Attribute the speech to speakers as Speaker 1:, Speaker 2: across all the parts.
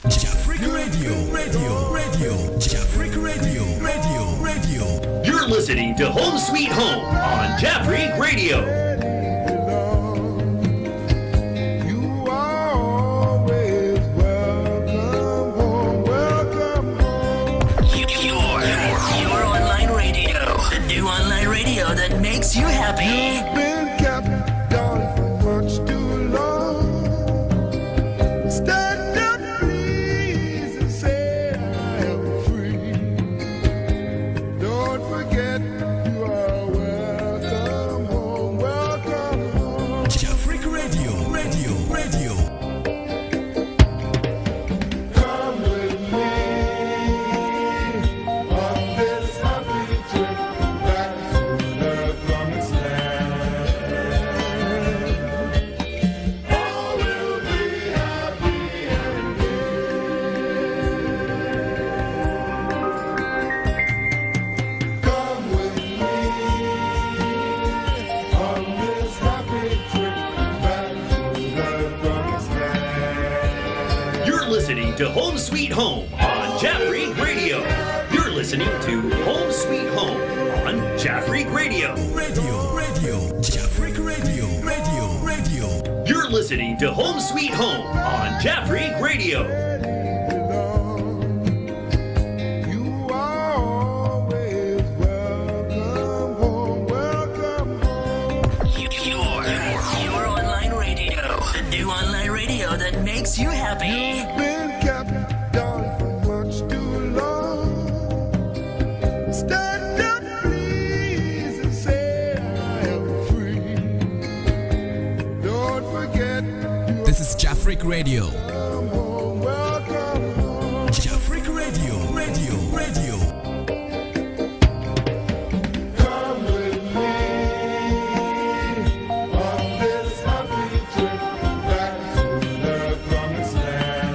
Speaker 1: Jafric Radio. Jafric Radio.
Speaker 2: You're listening to Home Sweet Home on Jafric Radio.
Speaker 3: Your online radio. The new online radio that makes you happy.
Speaker 4: You've been kept down for much too long. Stand up, please, and say I am free. Don't forget you are welcome home, welcome home.
Speaker 1: Jafric Radio.
Speaker 4: Come with me on this happy trip back to the promised land. All will be happy and come with me on this happy trip back to the promised land.
Speaker 2: You're listening to Home Sweet Home on Jafric Radio. You're listening to Home Sweet Home on Jafric Radio.
Speaker 1: Jafric Radio.
Speaker 2: You're listening to Home Sweet Home on Jafric Radio.
Speaker 4: You are always welcome home, welcome home.
Speaker 3: Your online radio. The new online radio that makes you happy.
Speaker 4: Been kept down for much too long. Stand up, please, and say I am free. Don't forget you
Speaker 1: This is Jafric Radio.
Speaker 4: are home, welcome home.
Speaker 1: Jafric Radio.
Speaker 4: Come with me on this happy trip back to the promised land.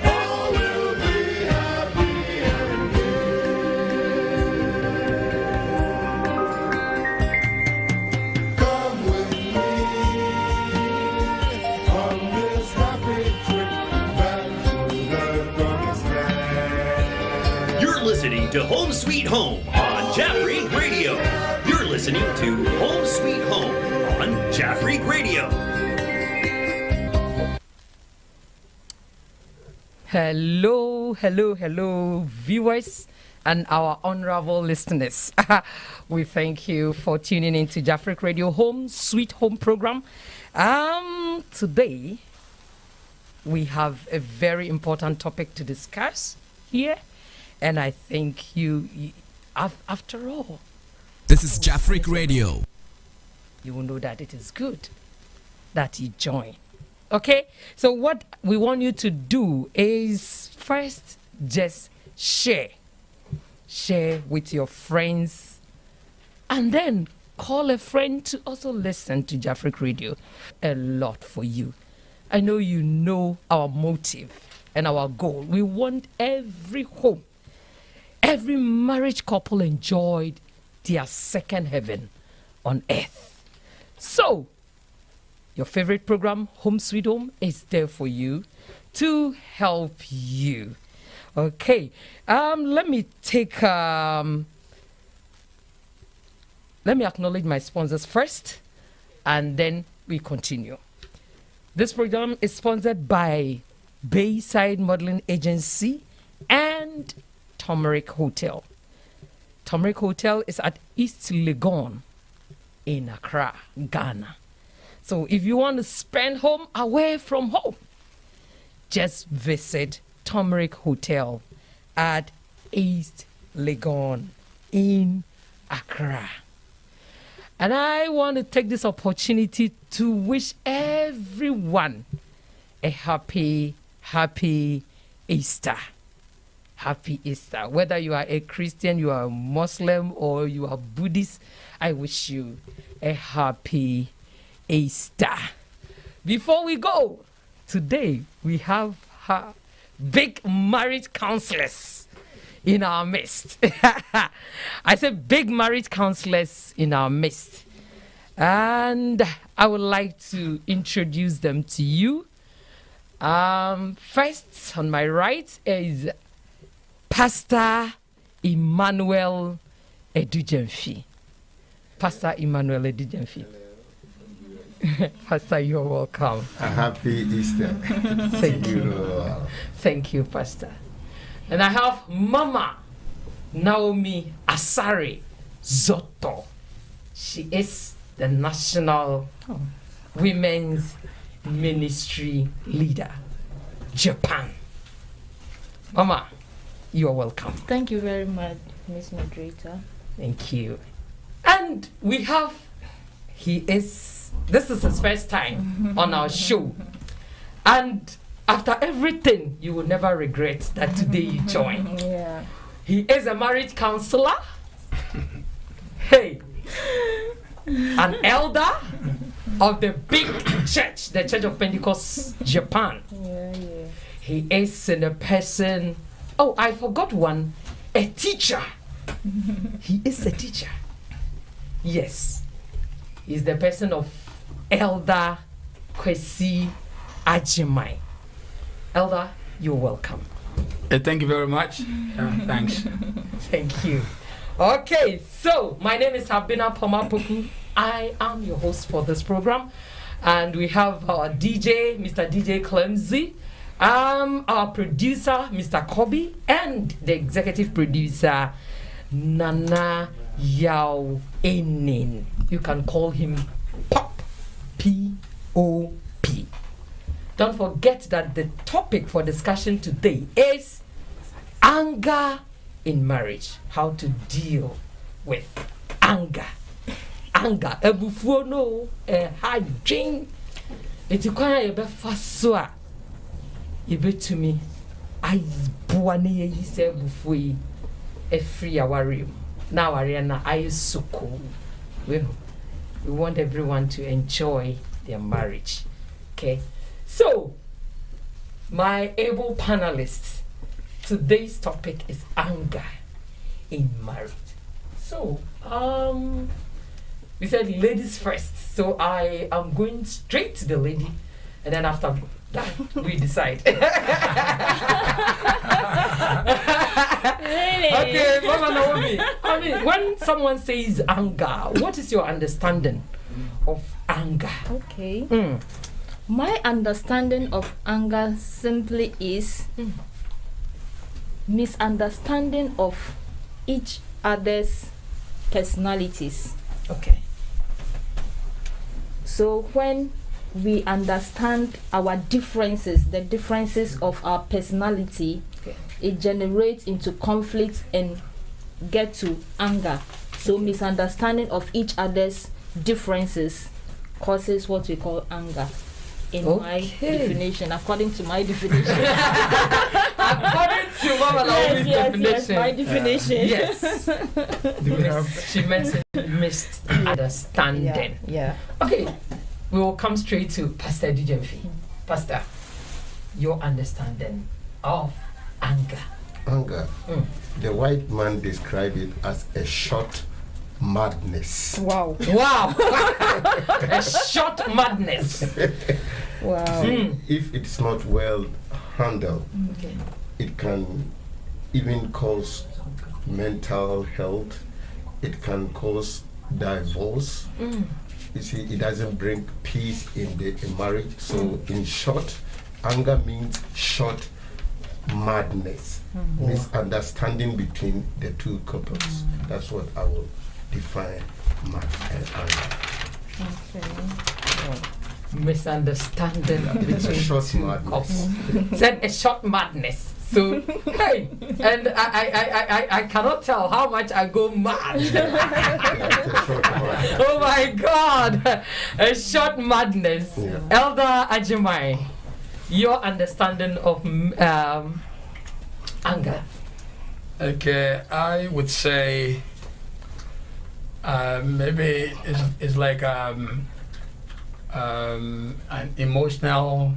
Speaker 4: All will be happy and come with me on this happy trip back to the promised land.
Speaker 2: You're listening to Home Sweet Home on Jafric Radio. You're listening to Home Sweet Home on Jafric Radio.
Speaker 5: Hello, viewers and our honorable listeners. We thank you for tuning into Jafric Radio Home Sweet Home program. Today we have a very important topic to discuss here, and I think after all,
Speaker 1: This is Jafric Radio.
Speaker 5: you will know that it is good that you join. Okay, so what we want you to do is first just share with your friends, and then call a friend to also listen to Jafric Radio. A lot for you. I know you know our motive and our goal. We want every home, every marriage couple enjoyed their second heaven on earth. So, your favorite program, Home Sweet Home, is there for you to help you. Okay, let me acknowledge my sponsors first, and then we continue. This program is sponsored by Bayside Modeling Agency and Turmeric Hotel. Turmeric Hotel is at East Legon in Accra, Ghana. So if you want to spend home away from home, just visit Turmeric Hotel at East Legon in Accra. And I want to take this opportunity to wish everyone a happy Easter. Happy Easter. Whether you are a Christian, you are a Muslim, or you are Buddhist, I wish you a happy Easter. Before we go, today we have big marriage counselors in our midst. I said big marriage counselors in our midst. And I would like to introduce them to you. First on my right is Pastor Emmanuel Edujemfi. Pastor Emmanuel Edujemfi. Pastor, you're welcome.
Speaker 6: A happy Easter.
Speaker 5: Thank you. Thank you, Pastor. And I have Mama Naomi Asare Zotto. She is the National Women's Ministry Leader, Japan. Mama, you are welcome.
Speaker 7: Thank you very much, Miss Moderator.
Speaker 5: Thank you. And we have, this is his first time on our show. And after everything, you will never regret that today you joined.
Speaker 7: Yeah.
Speaker 5: He is a marriage counselor. Hey, an elder of the big church, the Church of Pentecost, Japan.
Speaker 7: Yeah.
Speaker 5: He is in a person. Oh, I forgot one. A teacher. He is a teacher. Yes. He's the person of Elder Kwesi Ajimai. Elder, you're welcome.
Speaker 8: Thank you very much. Thanks.
Speaker 5: Thank you. Okay, so my name is Habina Pomapoku. I am your host for this program. And we have our DJ, Mr. DJ Clemsy, our producer, Mr. Kobe, and the executive producer, Nana Yao Enin. You can call him Pop. P-O-P. Don't forget that the topic for discussion today is anger in marriage. How to deal with anger. Anger. Ebufuo no. Hajin. Iti kwanya yebe faswa. Yebe to me. I buwane ye se ebufuo yi. Efri awari. Na awari na ayi suko. We want everyone to enjoy their marriage. Okay. So, my able panelists, today's topic is anger in marriage. So, we said ladies first. So I am going straight to the lady, and then after that we decide.
Speaker 7: Really?
Speaker 5: Okay, Mama Naomi. I mean, when someone says anger, what is your understanding of anger?
Speaker 7: Okay. My understanding of anger simply is misunderstanding of each other's personalities.
Speaker 5: Okay.
Speaker 7: So when we understand our differences, the differences of our personality,
Speaker 5: Okay.
Speaker 7: it generates into conflict and get to anger. So misunderstanding of each other's differences causes what we call anger. In my definition, according to my definition.
Speaker 5: According to Mama Naomi's definition.
Speaker 7: My definition.
Speaker 5: Yes. She mentioned misunderstanding.
Speaker 7: Yeah.
Speaker 5: Okay, we will come straight to Pastor Dijemfi. Pastor, your understanding of anger.
Speaker 6: Anger. The white man described it as a short madness.
Speaker 7: Wow.
Speaker 5: Wow! A short madness.
Speaker 7: Wow.
Speaker 6: If it's not well handled,
Speaker 5: Okay.
Speaker 6: it can even cause mental health. It can cause divorce. You see, it doesn't bring peace in the marriage. So, in short, anger means short madness, misunderstanding between the two couples. That's what I will define anger.
Speaker 5: Misunderstanding
Speaker 6: It's a
Speaker 5: between
Speaker 6: short
Speaker 5: two
Speaker 6: madness.
Speaker 5: couples. Said a short madness. So hey, and I cannot tell how much I go mad.
Speaker 6: Yeah, it's a short madness.
Speaker 5: Oh my God, a short madness.
Speaker 6: Yeah.
Speaker 5: Elder Ajimai, your understanding of anger.
Speaker 8: Okay, I would say maybe it's like an emotional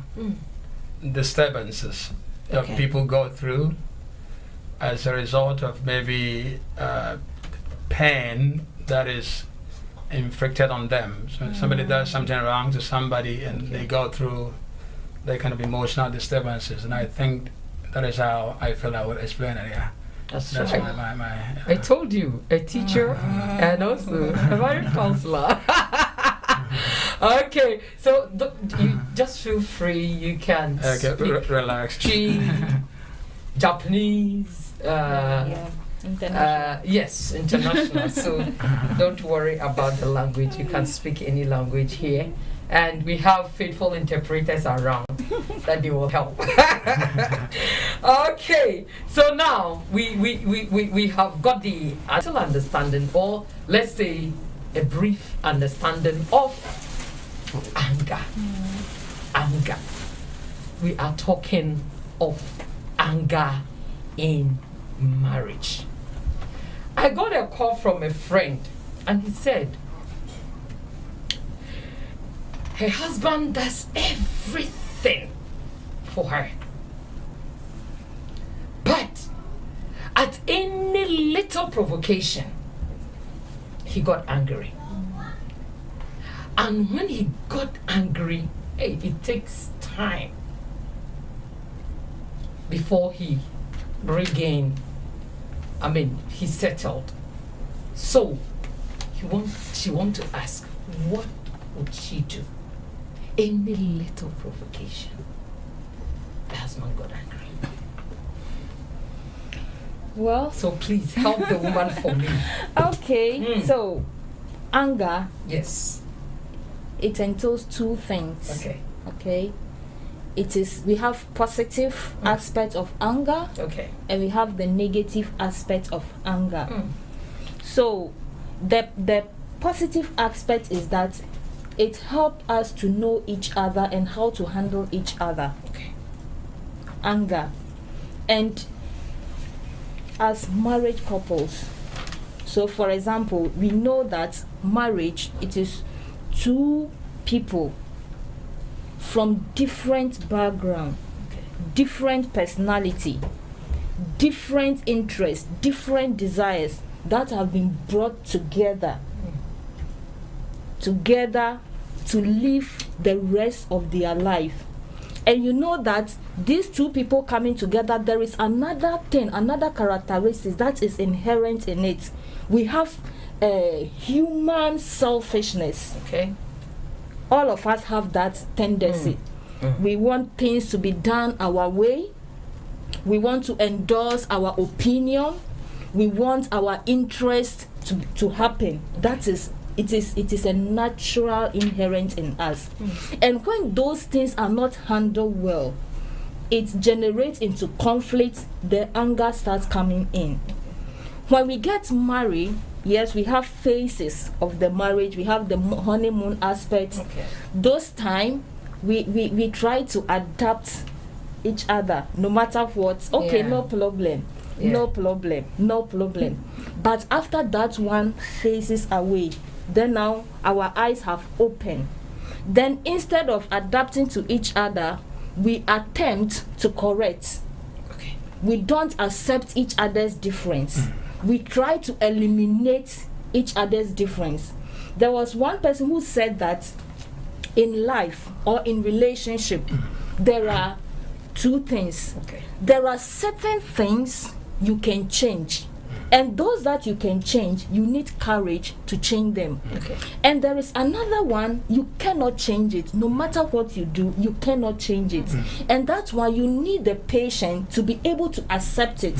Speaker 8: disturbances that
Speaker 5: Okay.
Speaker 8: people go through as a result of maybe pain that is inflicted on them. So somebody does something wrong to somebody and they go through they kind of emotional disturbances, and I think that is how I feel I would explain it. Yeah,
Speaker 5: That's
Speaker 8: that's
Speaker 5: right.
Speaker 8: my
Speaker 5: I told you, a teacher and also a marriage counselor. Okay, so you just feel free. You can
Speaker 8: okay,
Speaker 5: speak
Speaker 8: relax.
Speaker 5: Chi, Japanese.
Speaker 7: Yeah. International.
Speaker 5: Yes, international. So don't worry about the language. You can speak any language here. And we have faithful interpreters around that they will help. Okay, so now we have got the actual understanding, or let's say a brief understanding of anger. Anger. We are talking of anger in marriage. I got a call from a friend, and he said her husband does everything for her, but at any little provocation he got angry, and when he got angry, hey, it takes time before he regained, he settled. So she want to ask, what would she do? Any little provocation, the husband got angry.
Speaker 7: Well,
Speaker 5: So please help the woman for me.
Speaker 7: okay. So, anger,
Speaker 5: Yes.
Speaker 7: it entails two things.
Speaker 5: Okay.
Speaker 7: Okay. We have positive aspect of anger,
Speaker 5: Okay.
Speaker 7: and we have the negative aspect of anger.
Speaker 5: Mm.
Speaker 7: So the positive aspect is that it helps us to know each other and how to handle each other.
Speaker 5: Okay.
Speaker 7: Anger. And as married couples, so for example, we know that marriage, it is two people from different background,
Speaker 5: Okay.
Speaker 7: different personality, different interests, different desires that have been brought together to live the rest of their life. And you know that these two people coming together, there is another thing, another characteristic that is inherent in it. We have human selfishness.
Speaker 5: Okay.
Speaker 7: All of us have that tendency. We want things to be done our way. We want to endorse our opinion. We want our interest to happen. It is a natural inherent in us. And when those things are not handled well, it generates into conflict. The anger starts coming in. When we get married, yes, we have phases of the marriage. We have the honeymoon aspect.
Speaker 5: Okay.
Speaker 7: Those time we try to adapt each other no matter what. Okay,
Speaker 5: Yeah.
Speaker 7: no problem.
Speaker 5: Yeah.
Speaker 7: No problem. But after that one phases away, then now our eyes have opened. Then instead of adapting to each other, we attempt to correct.
Speaker 5: Okay.
Speaker 7: We don't accept each other's difference. We try to eliminate each other's difference. There was one person who said that in life or in relationship, there are two things.
Speaker 5: Okay.
Speaker 7: There are certain things you can change, and those that you can change, you need courage to change them.
Speaker 5: Okay.
Speaker 7: And there is another one, you cannot change it. No matter what you do, you cannot change it. And that's why you need the patience to be able to accept it.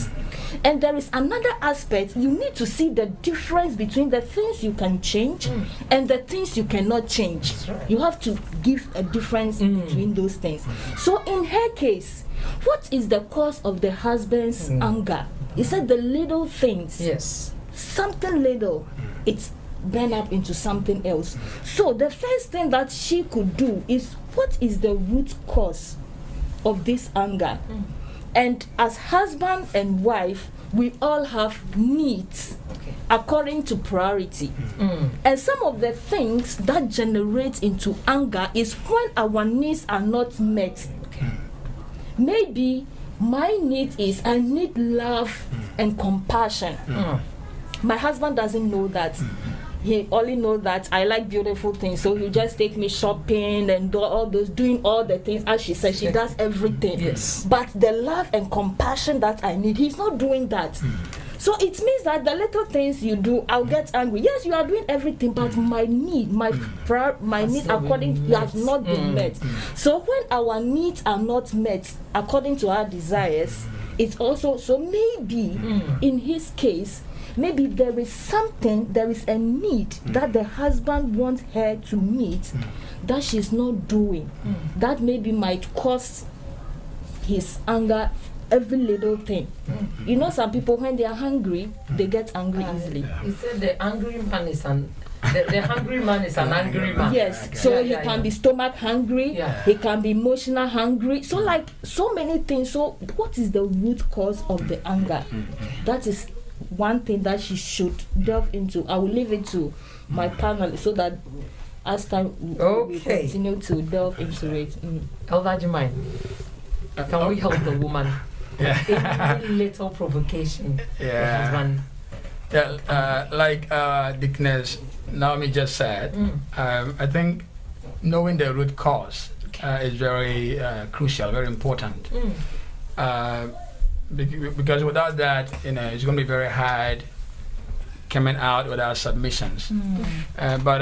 Speaker 7: And there is another aspect, you need to see the difference between the things you can change and the things you cannot change.
Speaker 5: That's right.
Speaker 7: You have to give a difference between those things. So in her case, what is the cause of the husband's anger? He said the little things.
Speaker 5: Yes.
Speaker 7: Something little, it's burned up into something else. So the first thing that she could do is, what is the root cause of this anger? And as husband and wife, we all have needs according to priority. And some of the things that generate into anger is when our needs are not met. Maybe my need is, I need love and compassion. My husband doesn't know that. he only knows that I like beautiful things, so he'll just take me shopping and do all those, doing all the things. As she said, she does everything.
Speaker 5: Yes.
Speaker 7: But the love and compassion that I need, he's not doing that. So it means that the little things you do, I'll get angry. Yes, you are doing everything, but my need, my needs according have not been met. So when our needs are not met according to our desires, it's also, so maybe in his case, maybe there is something, there is a need that the husband wants her to meet that she's not doing. That maybe might cause his anger, every little thing. You know, some people, when they are hungry, they get angry easily.
Speaker 5: He said the angry man is the hungry man is an angry man.
Speaker 7: Yes, so he can be stomach hungry, he can be emotional hungry, so like so many things. So what is the root cause of the anger? That is one thing that she should delve into. I will leave it to my panel so that as time we continue to delve into it.
Speaker 5: Elder Jemai, can we help the woman? Any little provocation. The husband.
Speaker 8: Like Dickness Naomi just said, I think knowing the root cause is very crucial, very important. Because without that, it's going to be very hard coming out without submissions. But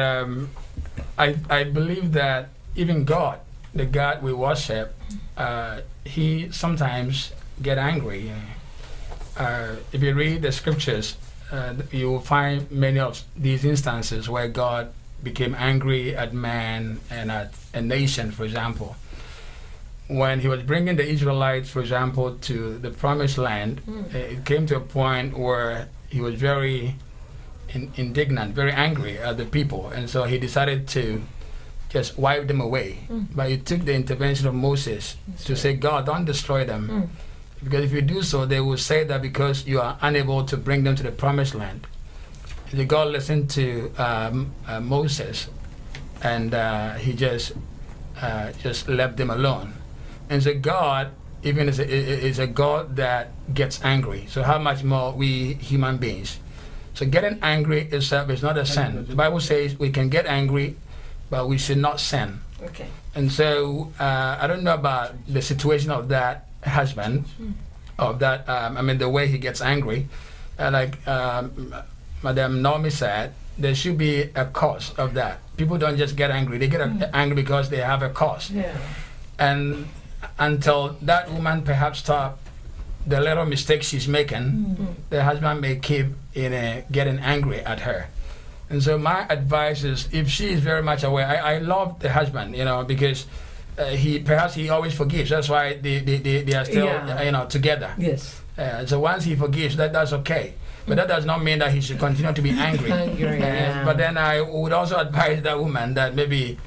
Speaker 8: I believe that even God, the God we worship, he sometimes get angry. If you read the scriptures, you will find many of these instances where God became angry at man and at a nation, for example. When he was bringing the Israelites, for example, to the promised land, it came to a point where he was very indignant, very angry at the people, and so he decided to just wipe them away. But he took the intervention of Moses to say, God, don't destroy them. Because if you do so, they will say that because you are unable to bring them to the promised land. The God listened to Moses, and he just left them alone. And so God, even is a God that gets angry. So how much more we human beings? So getting angry itself is not a sin. The Bible says we can get angry, but we should not sin.
Speaker 5: Okay.
Speaker 8: And so I don't know about the situation of that husband, of that, the way he gets angry. Like Madam Naomi said, there should be a cause of that. People don't just get angry. They get angry because they have a cause.
Speaker 5: Yeah.
Speaker 8: And until that woman perhaps stop the little mistakes she's making, the husband may keep getting angry at her. And so my advice is, if she is very much aware, I love the husband, because he always forgives. That's why they are still together.
Speaker 5: Yes.
Speaker 8: So once he forgives, that's okay. But that does not mean that he should continue to be angry. But then I would also advise that woman that maybe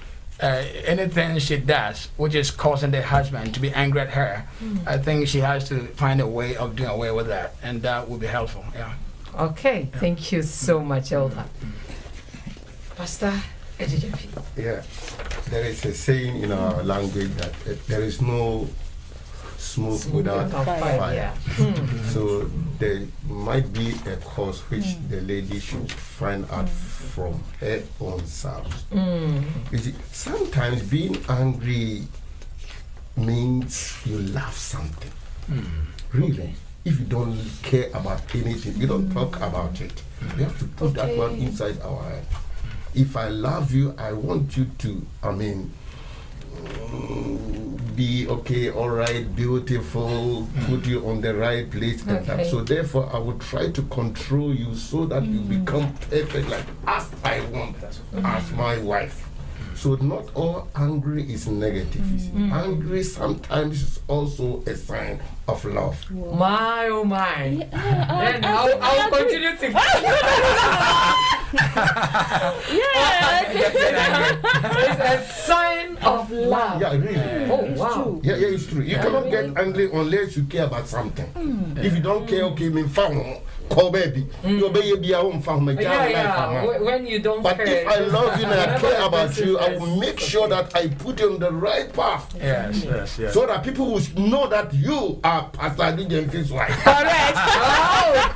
Speaker 8: anything she does which is causing the husband to be angry at her, I think she has to find a way of doing away with that, and that would be helpful.
Speaker 5: Okay, thank you so much, Elder. Pastor Ejijafi.
Speaker 6: Yeah, there is a saying in our language that there is no smoke without fire. So there might be a cause which the lady should find out from her own self. You see, sometimes being angry means you love something. Really. If you don't care about anything, you don't talk about it. We have to put that one inside our head. If I love you, I want you to, be okay, all right, beautiful, put you on the right place. And that. So therefore, I will try to control you so that you become perfect, like as I want, as my wife. So not all angry is negative. Angry sometimes is also a sign of love.
Speaker 5: My, oh my. Then I'll continue to. It's a sign of
Speaker 7: of love.
Speaker 6: Yeah, really.
Speaker 5: Oh,
Speaker 7: It's
Speaker 5: wow.
Speaker 7: true.
Speaker 6: Yeah, it's true. You cannot get angry unless you care about something. If you don't care, okay, me found call baby. Your baby be a home for my
Speaker 5: Yeah. When you don't
Speaker 6: But
Speaker 5: care.
Speaker 6: if I love you and I
Speaker 5: whenever
Speaker 6: care
Speaker 5: the
Speaker 6: about
Speaker 5: person
Speaker 6: you, I
Speaker 5: is-
Speaker 6: will make sure that I put you on the right path.
Speaker 8: Yes.
Speaker 6: So that people will know that you are Pastor Adijenfi's wife.
Speaker 7: Correct.
Speaker 5: Oh,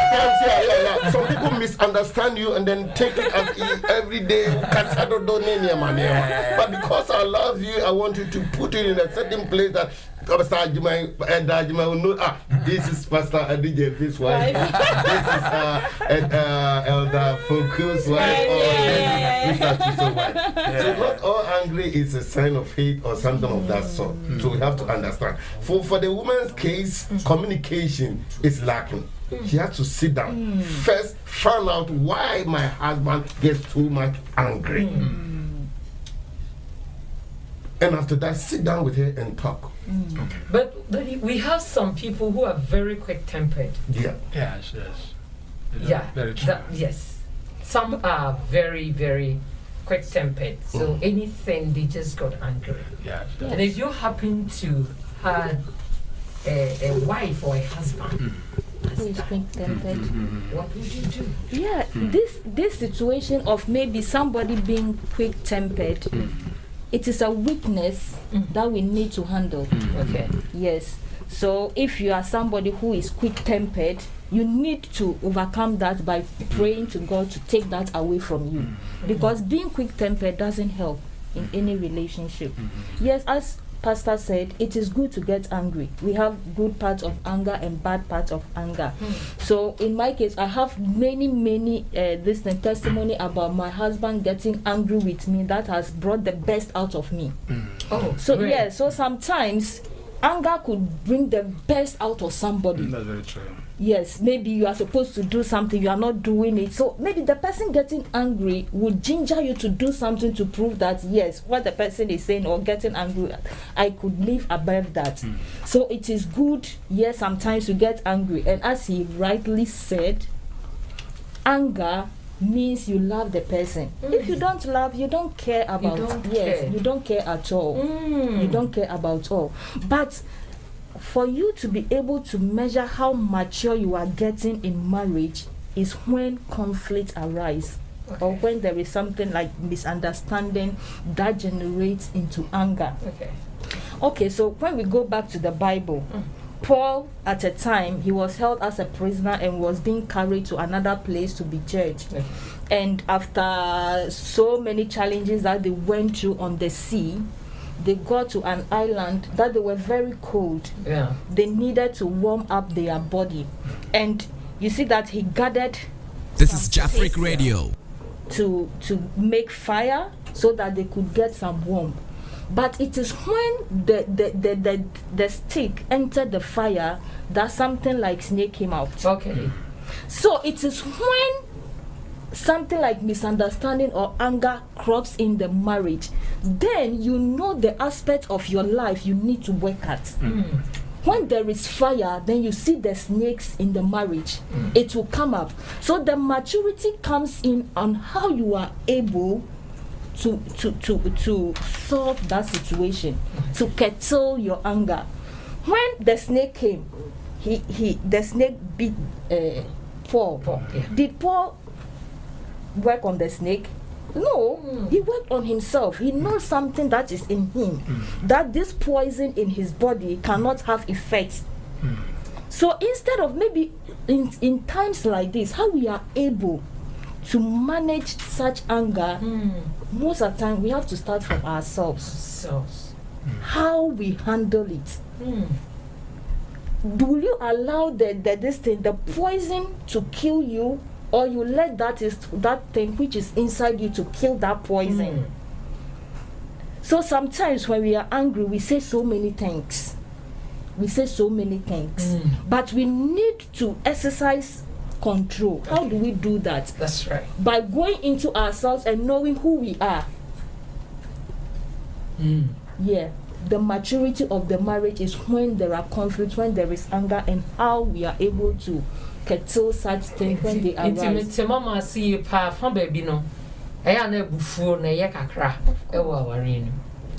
Speaker 6: Sometimes, yeah. Some people misunderstand you and then take it as every day. But because I love you, I want you to put it in a certain place that Pastor Ajima will know. This is Pastor Adijenfi's wife. This is Elder Focus wife. Mr. Chiso's wife. So not all angry is a sign of hate or something of that sort. So we have to understand. For the woman's case, communication is lacking. She has to sit down. First, find out why my husband gets too much angry. And after that, sit down with her and talk.
Speaker 5: But we have some people who are very quick-tempered.
Speaker 6: Yeah.
Speaker 8: Yes.
Speaker 5: Yeah.
Speaker 8: Very true.
Speaker 5: Yes. Some are very, very quick-tempered. So anything, they just got angry.
Speaker 8: Yes.
Speaker 5: And if you happen to have a wife or a husband,
Speaker 7: Who is quick-tempered?
Speaker 5: what would you do?
Speaker 7: Yeah, this situation of maybe somebody being quick-tempered, it is a weakness that we need to handle.
Speaker 5: Okay.
Speaker 7: Yes. So if you are somebody who is quick-tempered, you need to overcome that by praying to God to take that away from you. Because being quick-tempered doesn't help in any relationship. Yes, as Pastor said, it is good to get angry. We have good parts of anger and bad parts of anger. So in my case, I have many this testimony about my husband getting angry with me that has brought the best out of me.
Speaker 5: Oh,
Speaker 7: So
Speaker 5: great.
Speaker 7: yeah, so sometimes anger could bring the best out of somebody.
Speaker 8: That's very true.
Speaker 7: Yes, maybe you are supposed to do something, you are not doing it. So maybe the person getting angry would ginger you to do something to prove that yes, what the person is saying or getting angry at, I could live above that. So it is good, yes, sometimes you get angry. And as he rightly said, anger means you love the person. If you don't love, you don't care about you don't care at all. You don't care about all. But for you to be able to measure how mature you are getting in marriage is when conflict arise, or when there is something like misunderstanding that generates into anger. Okay, so when we go back to the Bible, Paul, at a time, he was held as a prisoner and was being carried to another place to be judged. And after so many challenges that they went through on the sea, they got to an island that they were very cold.
Speaker 5: Yeah.
Speaker 7: They needed to warm up their body. And you see that he gathered
Speaker 1: This is Jafric Radio.
Speaker 7: to make fire so that they could get some warmth. But it is when the stick entered the fire that something like snake came out.
Speaker 5: Okay.
Speaker 7: So it is when something like misunderstanding or anger crops in the marriage, then you know the aspect of your life you need to work at. When there is fire, then you see the snakes in the marriage. It will come up. So the maturity comes in on how you are able to solve that situation, to curtail your anger. When the snake came, the snake beat Paul.
Speaker 5: Yeah.
Speaker 7: Did Paul work on the snake? No, he worked on himself. He knows something that is in him, that this poison in his body cannot have effects. So instead of maybe in times like this, how we are able to manage such anger, most of the time we have to start from ourselves.
Speaker 5: So.
Speaker 7: How we handle it. Do you allow the poison to kill you, or you let that thing which is inside you to kill that poison? So sometimes when we are angry, we say so many things. But we need to exercise control. How do we do that?
Speaker 5: That's right.
Speaker 7: By going into ourselves and knowing who we are. Yeah. The maturity of the marriage is when there are conflicts, when there is anger, and how we are able to curtail such things when they arise.
Speaker 5: Intimate mama see you pa from baby no. ɛyɛ na ebufuo na ɛyɛ kakra ɛwɔ aware no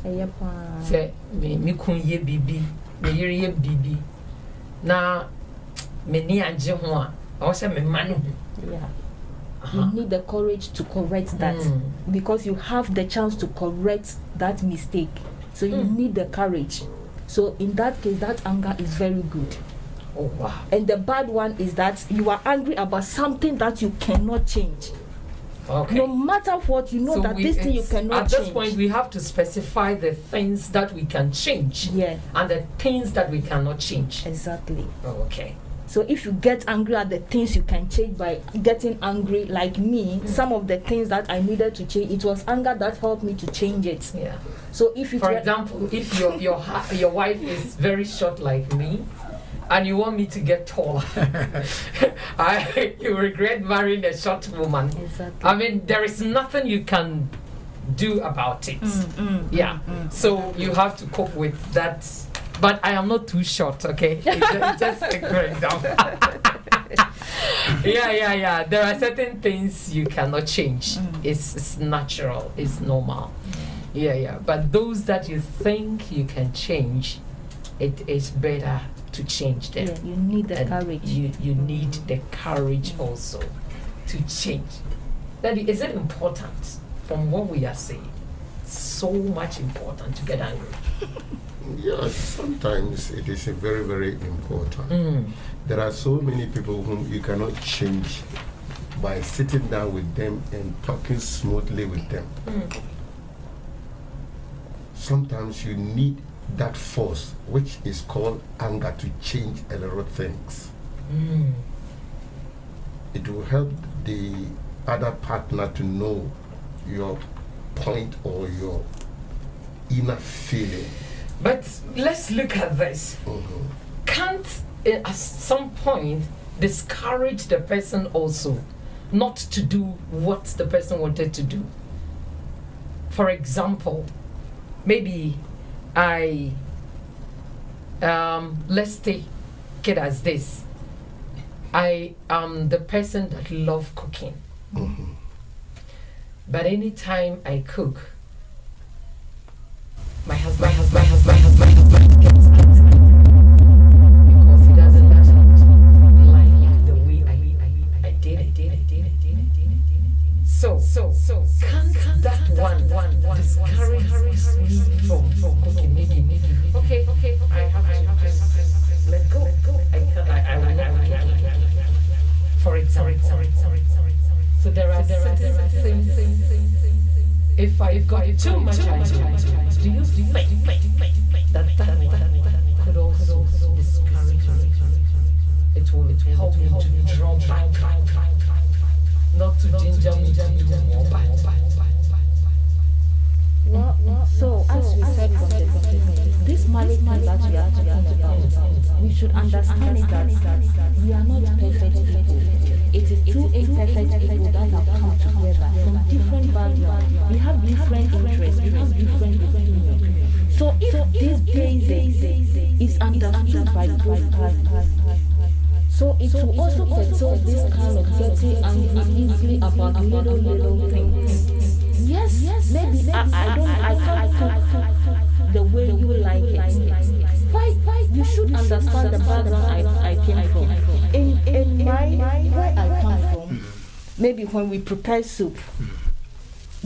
Speaker 7: ɛyɛ paa
Speaker 5: sɛ me kun yɛ bibi me yere yɛ bibi na me ni agye ho a ɔwɔ sɛ me ma no ho.
Speaker 7: yeah. You need the courage to correct that because you have the chance to correct that mistake. So you need the courage. So in that case, that anger is very good.
Speaker 5: Oh wow.
Speaker 7: And the bad one is that you are angry about something that you cannot change.
Speaker 5: Okay.
Speaker 7: No matter what, you know
Speaker 5: So
Speaker 7: that this thing you cannot
Speaker 5: at
Speaker 7: change.
Speaker 5: this point, we have to specify the things that we can change and the things that we cannot change.
Speaker 7: Exactly.
Speaker 5: Oh, okay.
Speaker 7: So if you get angry at the things you can change by getting angry, like me, some of the things that I needed to change, it was anger that helped me to change it.
Speaker 5: Yeah.
Speaker 7: So if you
Speaker 5: For example, if your wife is very short like me, and you want me to get taller, you regret marrying a short woman.
Speaker 7: Exactly.
Speaker 5: I mean, there is nothing you can do about it. So you have to cope with that. But I am not too short, okay? It's just a great example. Yeah. There are certain things you cannot change. It's natural. It's normal. Yeah. But those that you think you can change, it is better to change them.
Speaker 7: Yeah, you need the
Speaker 5: And
Speaker 7: courage.
Speaker 5: You need the courage also to change. Is it important from what we are saying? So much important to get angry.
Speaker 6: Yes, sometimes it is very, very important. There are so many people whom you cannot change by sitting down with them and talking smoothly with them. Sometimes you need that force, which is called anger, to change a lot of things. It will help the other partner to know your point or your inner feeling.
Speaker 5: But let's look at this. Can't at some point discourage the person also not to do what the person wanted to do? For example, maybe let's take it as this. I am the person that love cooking. But anytime I cook, my husband gets angry because he doesn't like the way I did it. So can't that one discourage me from cooking? Maybe okay, I have to let go. I will not cook. For example, so there are certain things. If I got too much angry, do you think that could also discourage me? It will help me to draw back, not to ginger me to do more bad.
Speaker 7: So as we said from the beginning, this marriage that we are talking about, we should understand that we are not perfect people. It is two imperfect people that have come together from different backgrounds. We have different interests, we have different opinions. So if this basic is understood by both parties, so it will also control this kind of getting angry easily about little things. Yes, maybe I can't cook the way you like it. Why? You should understand the background I came from. In where I come from, maybe when we prepare soup,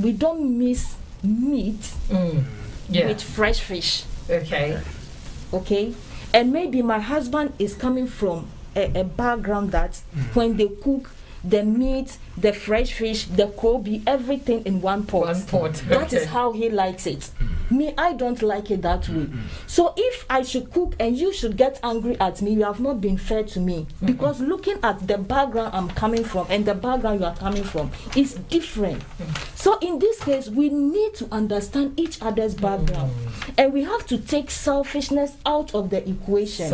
Speaker 7: we don't mix meat with fresh fish. Okay? And maybe my husband is coming from a background that when they cook the meat, the fresh fish, the kobe, everything in one pot. That is how he likes it. Me, I don't like it that way. So if I should cook and you should get angry at me, you have not been fair to me. Because looking at the background I'm coming from and the background you are coming from is different. So in this case, we need to understand each other's background. And we have to take selfishness out of the equation.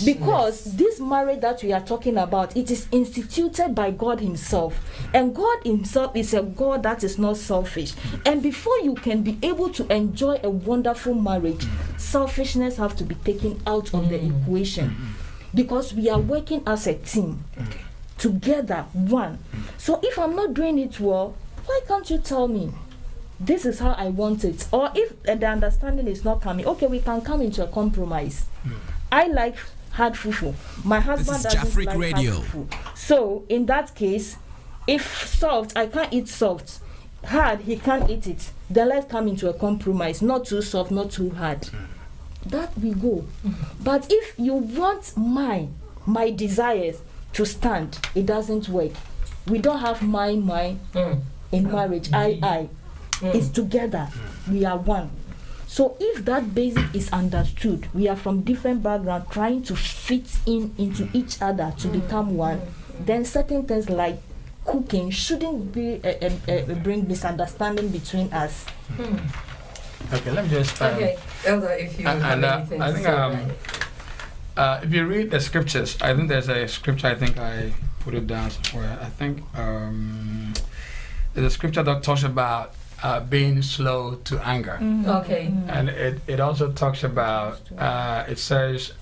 Speaker 7: Because this marriage that we are talking about, it is instituted by God himself. And God himself is a God that is not selfish. And before you can be able to enjoy a wonderful marriage, selfishness have to be taken out of the equation. Because we are working as a team. Together, one. So if I'm not doing it well, why can't you tell me? This is how I want it. Or if the understanding is not coming, okay, we can come into a compromise. I like hard fufu. My husband
Speaker 1: is
Speaker 7: doesn't
Speaker 1: Jafric
Speaker 7: like
Speaker 1: Radio.
Speaker 7: hard fufu. So in that case, if soft, I can't eat soft. Hard, he can't eat it. Then let's come into a compromise. Not too soft, not too hard. That we go. But if you want my desires to stand, it doesn't work. We don't have my in marriage. I. It's together. We are one. So if that basic is understood, we are from different backgrounds trying to fit into each other to become one, then certain things like cooking shouldn't be bring misunderstanding between us.
Speaker 8: Okay, let me just.
Speaker 5: Okay, Elder, if you have anything
Speaker 8: I
Speaker 5: to
Speaker 8: think
Speaker 5: say, right?
Speaker 8: if you read the scriptures, I think there's a scripture. I think I put it down somewhere. I think there's a scripture that talks about being slow to anger,
Speaker 5: Okay.
Speaker 8: and it also talks about. It says,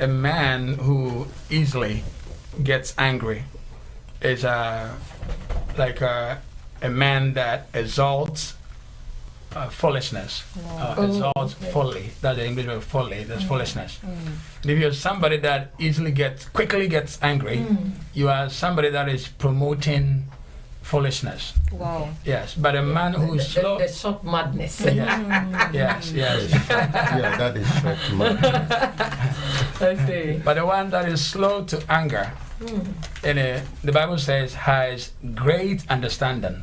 Speaker 8: a man who easily gets angry is like a man that exalts foolishness. Exalts folly. That's the English word folly. That's foolishness. And if you're somebody that quickly gets angry, you are somebody that is promoting foolishness.
Speaker 7: Wow.
Speaker 8: Yes, but a man who's slow.
Speaker 5: The short madness.
Speaker 8: Yes.
Speaker 6: Yeah, that is short, man.
Speaker 5: I see.
Speaker 8: But the one that is slow to anger, the Bible says, has great understanding.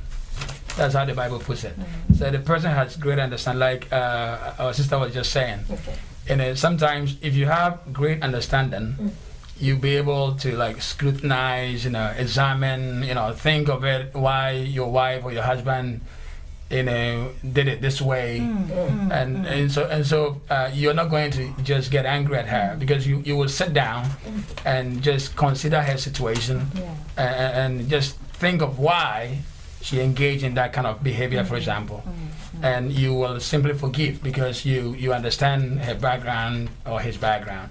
Speaker 8: That's how the Bible puts it. So the person has great understanding, like our sister was just saying.
Speaker 5: Okay.
Speaker 8: And sometimes if you have great understanding, you'll be able to like scrutinize, examine, think of it, why your wife or your husband, did it this way, and so you're not going to just get angry at her, because you will sit down and just consider her situation, and just think of why she engaged in that kind of behavior, for example, and you will simply forgive because you understand her background or his background.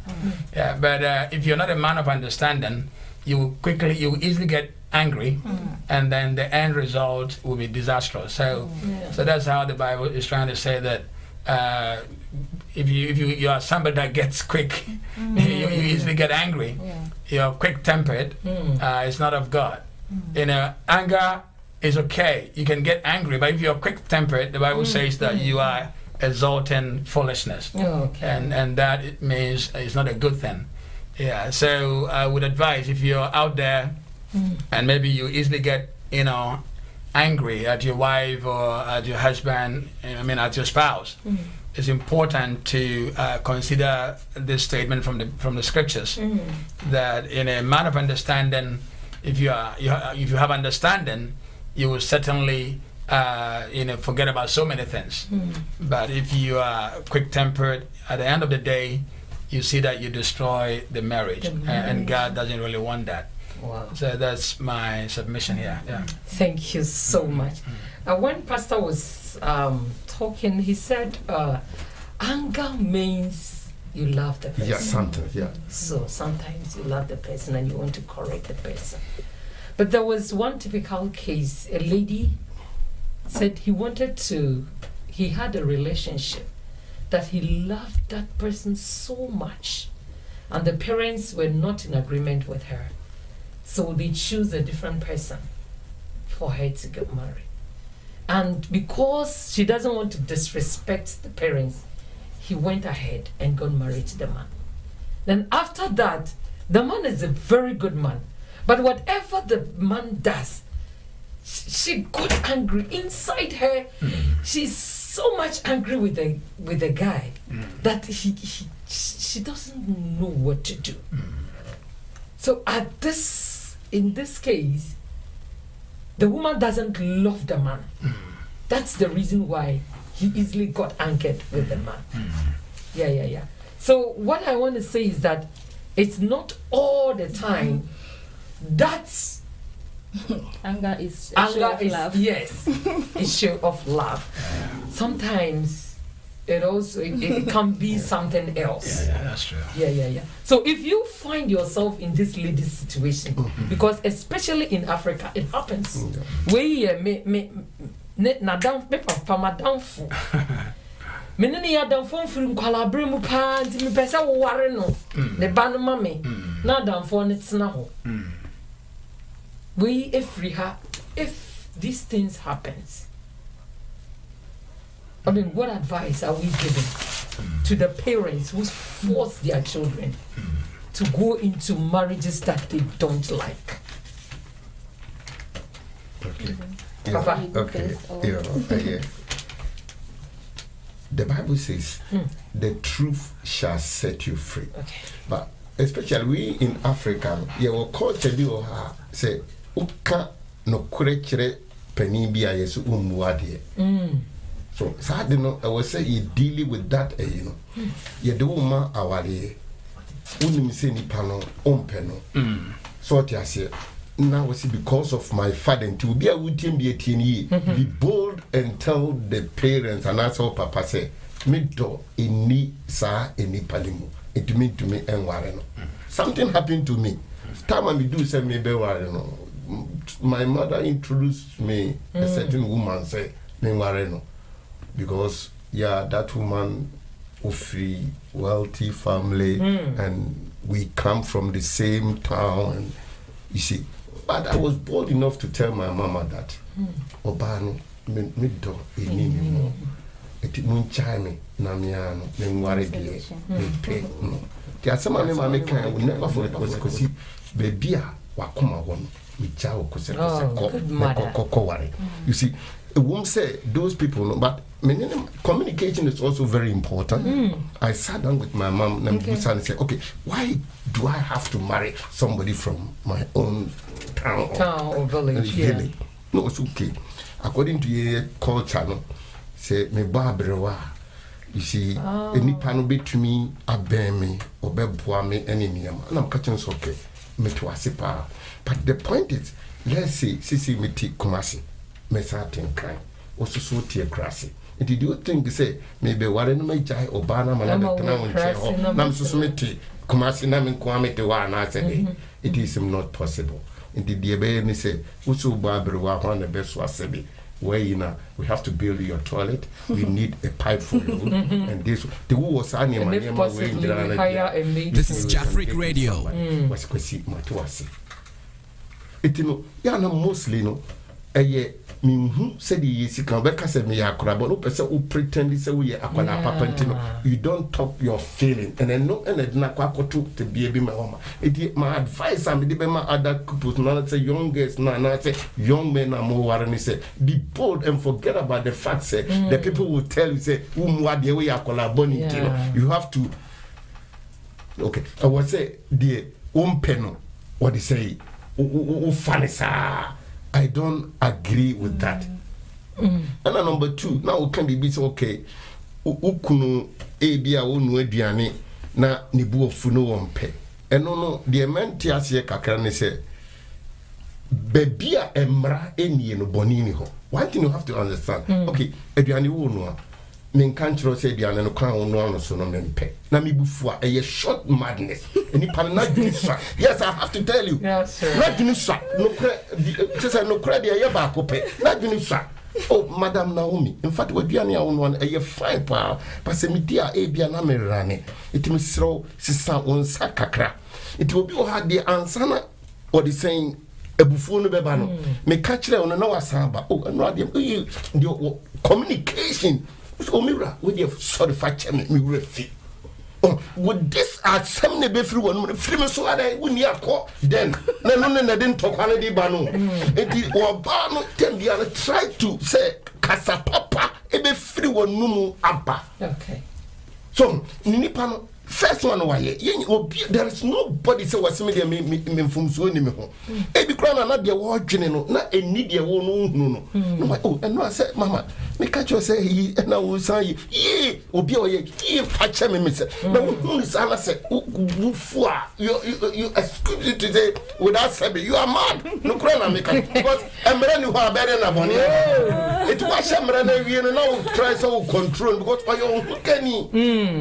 Speaker 8: But if you're not a man of understanding, you easily get angry, and then the end result will be disastrous. So that's how the Bible is trying to say that if you are somebody that gets quick, you easily get angry. You're quick-tempered. It's not of God. Anger is okay. You can get angry, but if you're quick-tempered, the Bible says that you are exalting foolishness, and that it means it's not a good thing. Yeah. So I would advise, if you're out there and maybe you easily get angry at your wife or at your husband, at your spouse, it's important to consider this statement from the scriptures, that in a man of understanding, if you have understanding, you will certainly forget about so many things. But if you are quick-tempered, at the end of the day, you see that you destroy the marriage, and God doesn't really want that.
Speaker 5: Wow.
Speaker 8: So that's my submission here. Yeah.
Speaker 5: Thank you so much. When Pastor was talking, he said, anger means you love the person.
Speaker 6: Yeah, sometimes, yeah.
Speaker 5: So sometimes you love the person and you want to correct the person. But there was one typical case. A lady said he had a relationship that he loved that person so much, and the parents were not in agreement with her. So they choose a different person for her to get married. And because she doesn't want to disrespect the parents, he went ahead and got married to the man. Then after that, the man is a very good man. But whatever the man does, she got angry inside her. She's so much angry with the guy that she doesn't know what to do. So in this case, the woman doesn't love the man. That's the reason why he easily got angered with the man. Yeah. So what I want to say is that it's not all the time that's
Speaker 7: Anger is a show of love.
Speaker 5: Yes, a show of love. Sometimes it can be something else.
Speaker 8: Yeah, that's true.
Speaker 5: Yeah. So if you find yourself in this lady's situation, because especially in Africa, it happens. Me na down paper for my downfall. Me ni ya downfall from Kwalabre mu pa nti me pesa wo ware no. Ne ba no mame. Na downfall ne tsena ho. We if these things happens, I mean, what advice are we giving to the parents who force their children to go into marriages that they don't like?
Speaker 6: Okay.
Speaker 5: Papa.
Speaker 6: Okay. Yeah. The Bible says, the truth shall set you free.
Speaker 5: Okay.
Speaker 6: But especially we in Africa, will culture do say, uka no kurechere penibia yesu umuadie. So sadly, I will say you dealing with that, you do ma awale. Unim say ni pano ompeno. So what I say now see because of my father to be a wutim be a teeny, be bold and tell the parents and that's all Papa say. Me do ini sa ini palimu. It mean to me and wareno. Something happened to me. Time I do say me be wareno. My mother introduced me a certain woman say me wareno. Because that woman free wealthy family and we come from the same town and you see, but I was bold enough to tell my mama that Obano me do inimo it mun chime na miano me nware die me pe no ti asema me ma me kan will never forget because baby a wakoma won me cha okose ko ware. You see, a woman say those people know, but communication is also very important. I sat down with my mom and said, okay, why do I have to marry somebody from my own town
Speaker 5: or village? Yeah.
Speaker 6: No, it's okay. According to your culture, no, say me babrewa. You see, any panel between me, abem me, or beboa me, any name, and I'm catching okay. Me to asipa. But the point is, let's say, Sisi me take Kumasi, me certain crime, also so tear crassy. And did you think say maybe Warren may jai or Bana Malana Nam Susmiti, Kumasi Nam and Kwame te one I said, it is not possible. Indeed, the Abbe say, Usu Barbara one the best was Sebi. Where we have to build your toilet, we need a pipe for you, and this the who was animal.
Speaker 1: This is Jafric Radio.
Speaker 6: Was kwesi matuasi. It no yana mostly no eye minhu said yesi kan be kase me yakora but no person who pretend say we akwala papa ntino you don't talk your feeling and then no and na kwakoto to be my mama it my advice am dey be my other couples na say young girls na say young men are more worried say be bold and forget about the fact say the people will tell you say umwa dey we akwala boni ntino you have to okay I would say the umpeno what they say ufanisa. I don't agree with that. And number two, now can be okay. Ukunu ebia onu aduane na nibu ofunu wompe. Eno no the menti ase kakra ne say bebia emra enie no bonini ho. One thing you have to understand. Okay, aduane wo no men kan tro say aduane no kan onu ano so no mempe. Na mibufu a eye short madness. Any panna yes, I have to tell you.
Speaker 5: Yes, sir.
Speaker 6: Not Junisa, no credit, a back up. Not Junisa. Oh, Madam Naomi. In fact, what you are on a fine power, but Semitia Abia Namerani. It will throw Sissa on Sakakra. It will be hard the answer or the saying a buffon bebano. May catch her on an hour samba. Oh, and not your communication. So, Mira, with your sort of fact, me refit. Would this at some be free one free so I wouldn't call then no didn't talk holiday bano it or bano tell the other try to say casa papa e be free one numu abba
Speaker 5: okay
Speaker 6: so nipano first one why there is nobody say was me from so ni me ho e bi kra na de wo dwene no na eni de wo no hunu no no oh and no I say mama me catch you say he na wo say ye obi o ye fa che me say na wo say na say wo fu a you excuse to say without say you are mad no kra na me catch because emre ni ho abere na bone it was emre na wie no na wo try so control because for your kani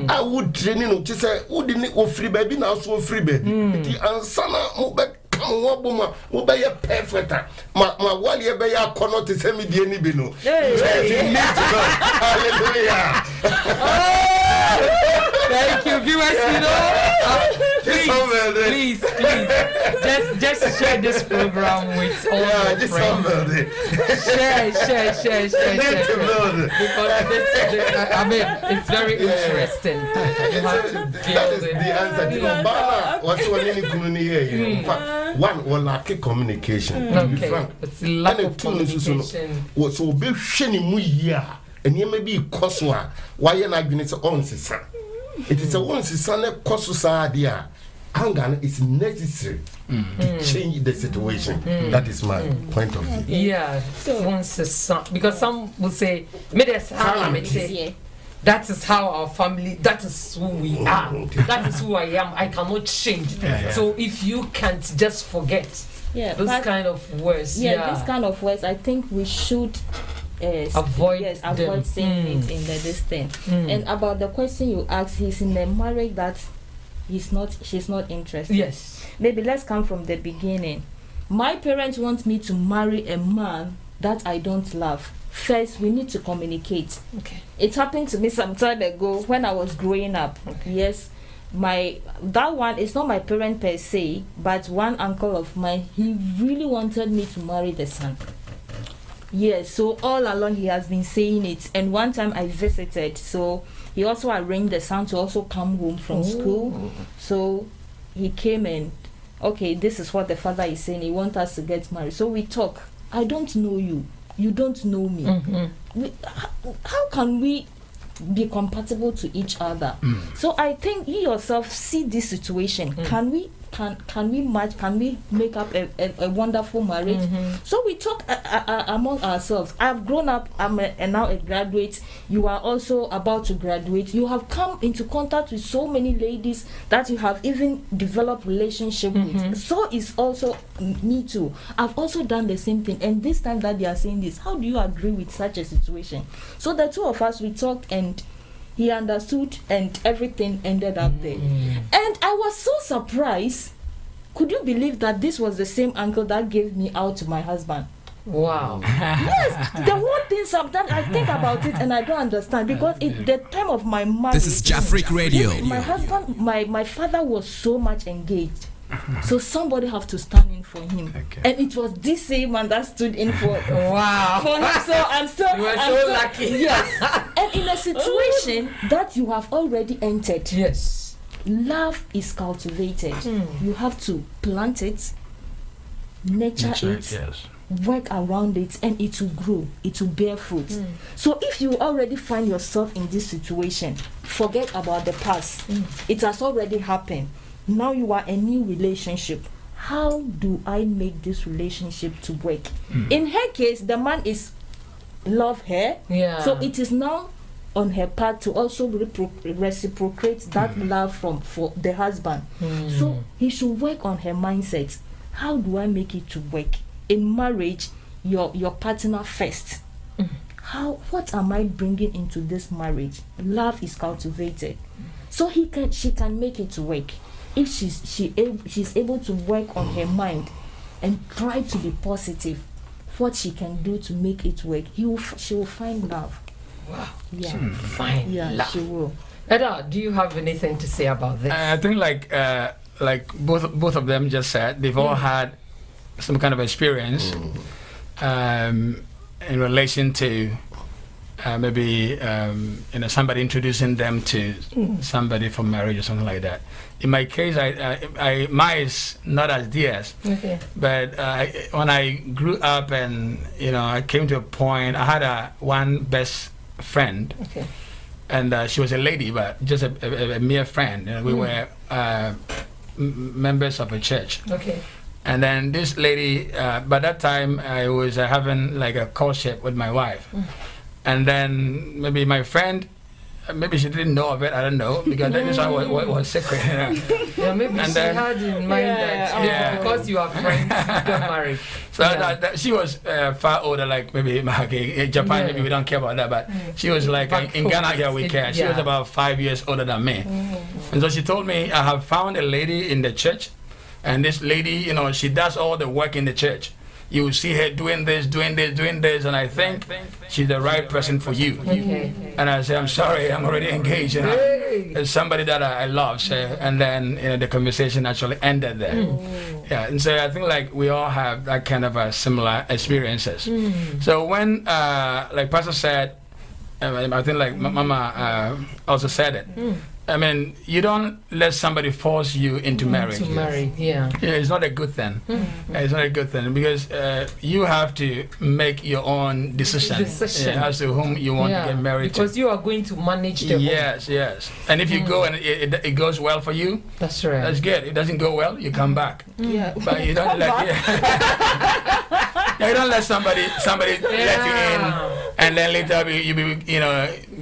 Speaker 6: I would training no say would ni ofri ba bi na so ofri ba ti ansana mo be kan wo bo ma wo be ye perfect ma wali e be ya kono te se me die ni bi no hallelujah.
Speaker 5: Thank you, viewers. You know, please, just share this program with all your friends. Share. Because I mean, it's very interesting. You have to
Speaker 6: that is the answer to Bala. What's one in community here? In fact, one or lack of communication. To be frank,
Speaker 5: it's lack of communication.
Speaker 6: So be shiny mu year. And you may be Koswa, why you're not going to own sister. It is a once son of Kosusa idea. Anger is necessary to change the situation. That is my point of view.
Speaker 5: Yeah, once a son, because some will say, that is how our family, that is who we are, that is who I am, I cannot change. So if you can't just forget those kind of words.
Speaker 7: This kind of words, I think we should avoid saying it in this thing. And about the question you asked, he's in a marriage that she's not interested.
Speaker 5: Yes.
Speaker 7: Maybe let's come from the beginning. My parents want me to marry a man that I don't love. First, we need to communicate.
Speaker 5: Okay.
Speaker 7: It happened to me some time ago when I was growing up. Okay. Yes. That one is not my parent per se, but one uncle of mine, he really wanted me to marry the son. Yes, so all along he has been saying it. And one time I visited, so he also arranged the son to also come home from school. So he came and, okay, this is what the father is saying. He wants us to get married. So we talk. I don't know you. You don't know me. How can we be compatible to each other? So I think you yourself see this situation. Can we match? Can we make up a wonderful marriage? So we talk among ourselves. I've grown up. I'm now a graduate. You are also about to graduate. You have come into contact with so many ladies that you have even developed relationship with. So is also me too. I've also done the same thing. And this time that they are saying this, how do you agree with such a situation? So the two of us, we talked and he understood and everything ended up there. And I was so surprised. Could you believe that this was the same uncle that gave me out to my husband?
Speaker 5: Wow.
Speaker 7: Yes, the whole thing, sometimes I think about it and I don't understand because at the time of my marriage,
Speaker 1: this is Jafric Radio.
Speaker 7: My husband, my father was so much engaged. So somebody have to stand in for him. And it was this same man that stood in for him. So
Speaker 5: you were so lucky.
Speaker 7: Yes. And in a situation that you have already entered.
Speaker 5: Yes.
Speaker 7: Love is cultivated. You have to plant it, nurture it, work around it, and it will grow. It will bear fruit. So if you already find yourself in this situation, forget about the past. It has already happened. Now you are a new relationship. How do I make this relationship to work? In her case, the man is love her. Yeah. So it is now on her part to also reciprocate that love for the husband. So he should work on her mindset. How do I make it to work? In marriage, your partner first. What am I bringing into this marriage? Love is cultivated. So she can make it to work. If she's able to work on her mind and try to be positive, what she can do to make it work, she will find love.
Speaker 5: Wow.
Speaker 7: Yeah.
Speaker 5: Fine.
Speaker 7: Yeah,
Speaker 5: love.
Speaker 7: she will.
Speaker 5: Edda, do you have anything to say about this?
Speaker 8: I think like both of them just said, they've all had some kind of experience in relation to maybe somebody introducing them to somebody for marriage or something like that. In my case, mine is not as theirs. Okay. But when I grew up and I came to a point, I had one best friend. Okay. and she was a lady, but just a mere friend. We were members of a church.
Speaker 5: Okay.
Speaker 8: And then this lady, by that time, I was having like a courtship with my wife. And then maybe my friend, maybe she didn't know of it, I don't know, because that is was secret. You know?
Speaker 5: Yeah, maybe
Speaker 8: And
Speaker 5: she
Speaker 8: then-
Speaker 5: had in mind that
Speaker 8: Yeah.
Speaker 5: because you are friends, you got married.
Speaker 8: So
Speaker 5: Yeah.
Speaker 8: that she was far older, like maybe in Japan,
Speaker 5: Yeah.
Speaker 8: maybe we don't care about that, but she was like,
Speaker 5: Back
Speaker 8: in Ghana,
Speaker 5: home,
Speaker 8: yeah, we care. She was
Speaker 5: yeah.
Speaker 8: about 5 years older than me. And so she told me, I have found a lady in the church, and this lady, you know, she does all the work in the church. You will see her doing this, and I think she's the right person for you.
Speaker 5: Okay.
Speaker 8: And I said, I'm sorry, I'm already engaged. You know?
Speaker 5: Hey.
Speaker 8: It's somebody that I love. So, and then the conversation actually ended there. Yeah, and so I think like we all have that kind of similar experiences. So when, like Pastor said, I think like Mama also said it. I mean, you don't let somebody force you into marriage.
Speaker 5: To marry, yeah.
Speaker 8: Yeah, it's not a good thing. It's not a good thing because you have to make your own decision, as to whom you want to get married
Speaker 5: because
Speaker 8: to.
Speaker 5: you are going to manage the home.
Speaker 8: Yes. And if you go and it goes well for you,
Speaker 5: That's right.
Speaker 8: that's good. It doesn't go well, you come back.
Speaker 7: Yeah.
Speaker 8: But you don't let you don't let somebody let you in, and then later you be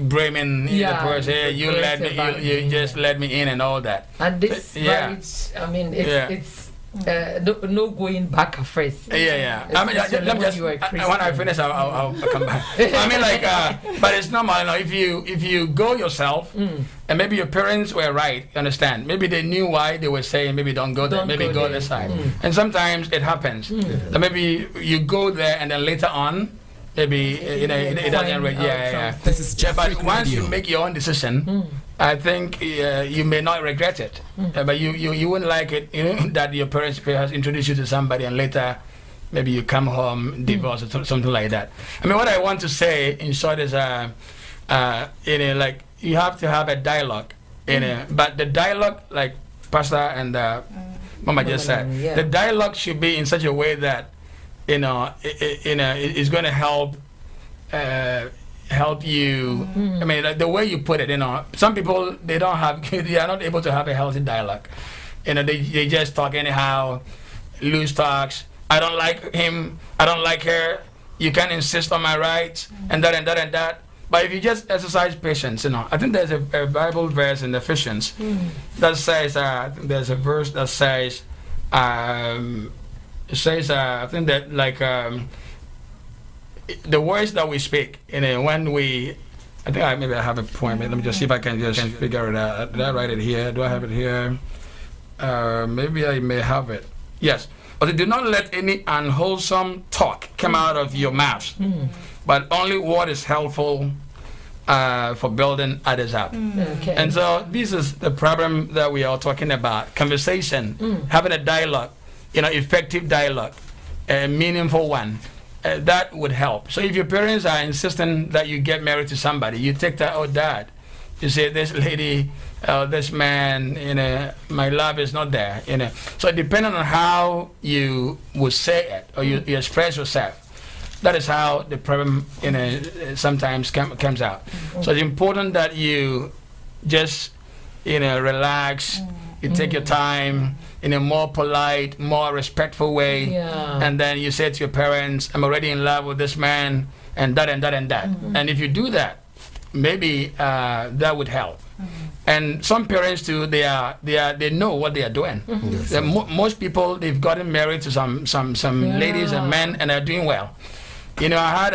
Speaker 8: blaming the person. Hey, you let me, you just let me in and all that.
Speaker 5: And this
Speaker 8: Yeah.
Speaker 5: marriage, I mean, it's no going back at first.
Speaker 8: Yeah. I mean,
Speaker 5: Especially
Speaker 8: let me
Speaker 5: when
Speaker 8: just
Speaker 5: you are a
Speaker 8: when I
Speaker 5: Christian.
Speaker 8: finish, I'll come back. I mean, like, but it's normal. You know, if you go yourself, and maybe your parents were right. You understand? Maybe they knew why they were saying maybe don't go there.
Speaker 5: Don't
Speaker 8: Maybe
Speaker 5: go
Speaker 8: go
Speaker 5: there.
Speaker 8: this side. And sometimes it happens. That maybe you go there, and then later on, maybe it doesn't. Yeah.
Speaker 1: This is
Speaker 8: Yeah, but
Speaker 1: Jeffrey
Speaker 8: once you
Speaker 1: Radio.
Speaker 8: make your own decision, I think you may not regret it. But you wouldn't like it, that your parents has introduced you to somebody and later maybe you come home divorced or something like that. I mean, what I want to say in short is, like you have to have a dialogue, but the dialogue, like Pastor and Mama just said,
Speaker 5: yeah.
Speaker 8: the dialogue should be in such a way that it's going to help you. I mean, like the way you put it, some people they are not able to have a healthy dialogue. They just talk anyhow, loose talks. I don't like him. I don't like her. You can't insist on my rights, and that and that and that. But if you just exercise patience, I think there's a Bible verse in Ephesians that says, I think there's a verse that says, I think that like the words that we speak, when we, I think maybe I have a point. Let me just see if I can just figure it out. Did I write it here? Do I have it here? Maybe I may have it. Yes. But do not let any unwholesome talk come out of your mouth, but only what is helpful for building others up.
Speaker 5: Okay.
Speaker 8: And so this is the problem that we are talking about. Conversation, having a dialogue, effective dialogue, a meaningful one. That would help. So if your parents are insisting that you get married to somebody, you take that, oh, Dad, you say, this lady, this man, my love is not there. So depending on how you would say it or you express yourself, that is how the problem sometimes comes out. So it's important that you just relax, you take your time in a more polite, more respectful way, and then you say to your parents, I'm already in love with this man, and that and that and that. And if you do that, maybe that would help. And some parents too, they know what they are doing. Most people, they've gotten married to some ladies and men, and they're doing well. I had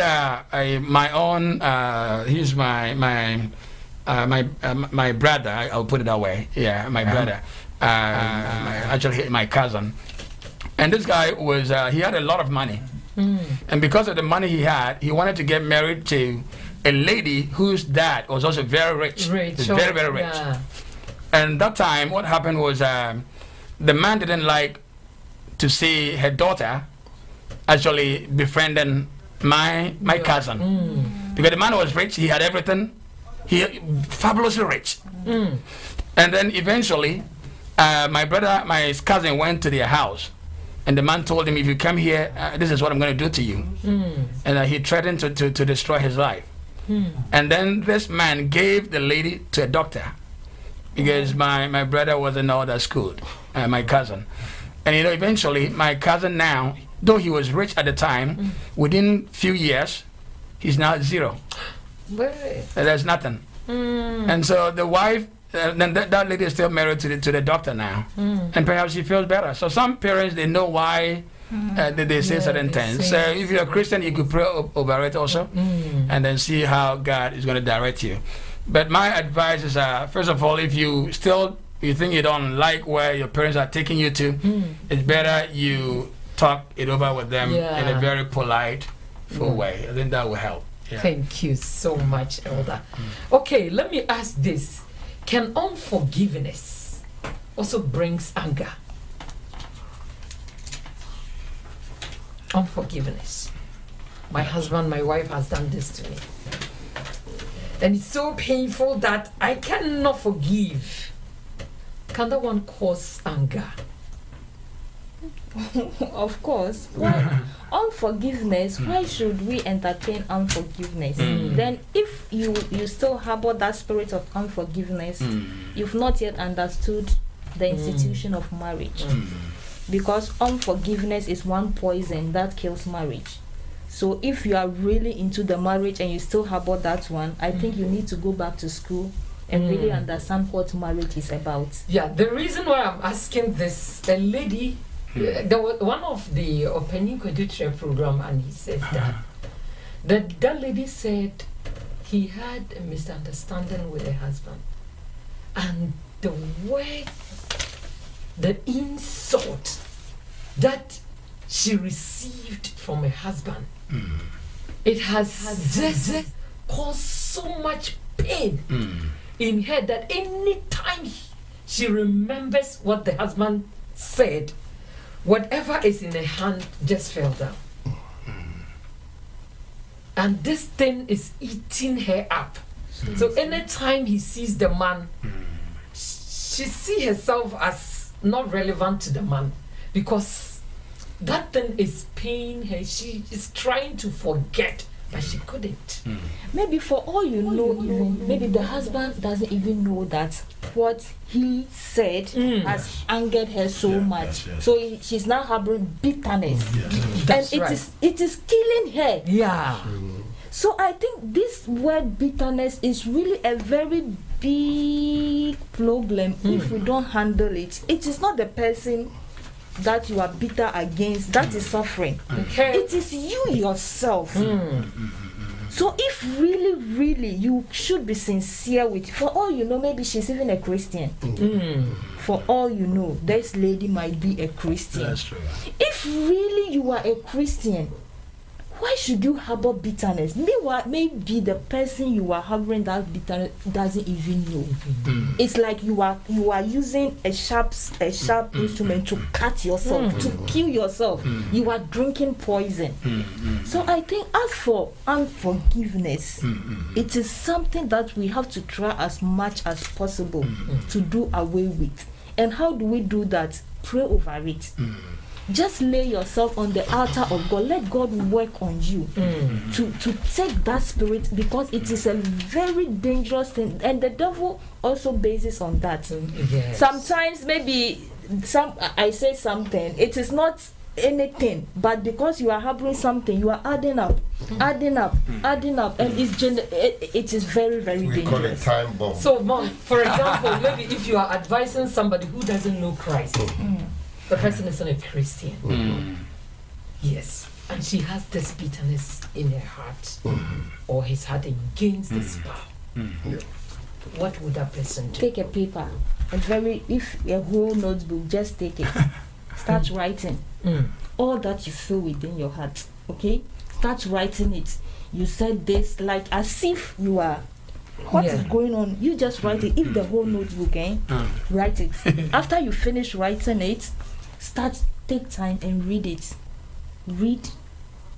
Speaker 8: my own. He's my brother. I'll put it that way. Yeah, my brother. Actually, my cousin. And this guy was. He had a lot of money, and because of the money he had, he wanted to get married to a lady whose dad was also very rich. Very, very rich. Yeah. And that time, what happened was the man didn't like to see her daughter actually befriending my cousin. Because the man was rich, he had everything, fabulously rich. And then eventually, my cousin went to their house, and the man told him, if you come here, this is what I'm going to do to you. And he threatened to destroy his life. And then this man gave the lady to a doctor because my brother wasn't all that schooled, my cousin. And eventually my cousin now, though he was rich at the time, within few years, he's now at zero. There's nothing. And so the wife, then that lady is still married to the doctor now. And perhaps she feels better. So some parents, they know why they say certain things. So if you're a Christian, you could pray over it also, and then see how God is going to direct you. But my advice is, first of all, if you think you don't like where your parents are taking you to, it's better you talk it over with them in a very polite, full way. I think that will help. Yeah.
Speaker 5: Thank you so much, Elder. Okay, let me ask this. Can unforgiveness also brings anger? Unforgiveness. My husband, my wife has done this to me. And it's so painful that I cannot forgive. Can that one cause anger?
Speaker 7: Of course. Why unforgiveness? Why should we entertain unforgiveness? Then if you still harbor that spirit of unforgiveness, you've not yet understood the institution of marriage. Because unforgiveness is one poison that kills marriage. So if you are really into the marriage and you still harbor that one, I think you need to go back to school and really understand what marriage is about.
Speaker 5: Yeah, the reason why I'm asking this, a lady, there was one of the opening Kodutre program, and he said that lady said he had a misunderstanding with her husband, and the way, the insult that she received from her husband, it has just caused so much pain in her that any time she remembers what the husband said, whatever is in her hand just fell down. And this thing is eating her up. So anytime he sees the man, she sees herself as not relevant to the man, because that thing is paying her. She is trying to forget, but she couldn't.
Speaker 7: Maybe for all you know, even maybe the husband doesn't even know that what he said has angered her so much.
Speaker 1: yes.
Speaker 7: So she's now harboring bitterness,
Speaker 5: That's
Speaker 7: and
Speaker 5: right.
Speaker 7: it is killing her.
Speaker 5: Yeah.
Speaker 7: So I think this word bitterness is really a very big problem if we don't handle it. It is not the person that you are bitter against that is suffering.
Speaker 5: Okay.
Speaker 7: It is you yourself. So if really you should be sincere with, for all you know, maybe she's even a Christian. For all you know, this lady might be a Christian.
Speaker 8: That's true.
Speaker 7: If really you are a Christian, why should you harbor bitterness? Meanwhile, maybe the person you are harboring that bitterness doesn't even know. It's like you are using a sharp instrument to cut yourself, to kill yourself. You are drinking poison. So I think as for unforgiveness, it is something that we have to try as much as possible to do away with. And how do we do that? Pray over it. Just lay yourself on the altar of God. Let God work on you to take that spirit, because it is a very dangerous thing, and the devil also bases on that.
Speaker 5: Yes.
Speaker 7: Sometimes maybe I say something, it is not anything, but because you are harboring something, you are adding up, and it is very, very
Speaker 6: We call it
Speaker 7: dangerous.
Speaker 6: time bomb.
Speaker 5: So, Mom, for example, maybe if you are advising somebody who doesn't know Christ, the person is not a Christian. Yes. And she has this bitterness in her heart or his heart against this power. What would that person do?
Speaker 7: Take a paper, if a whole notebook, just take it. Start writing all that you feel within your heart. Okay? Start writing it. You said this like as if you are. What is going on? You just write it. If the whole notebook, write it. After you finish writing it, take time and read it. Read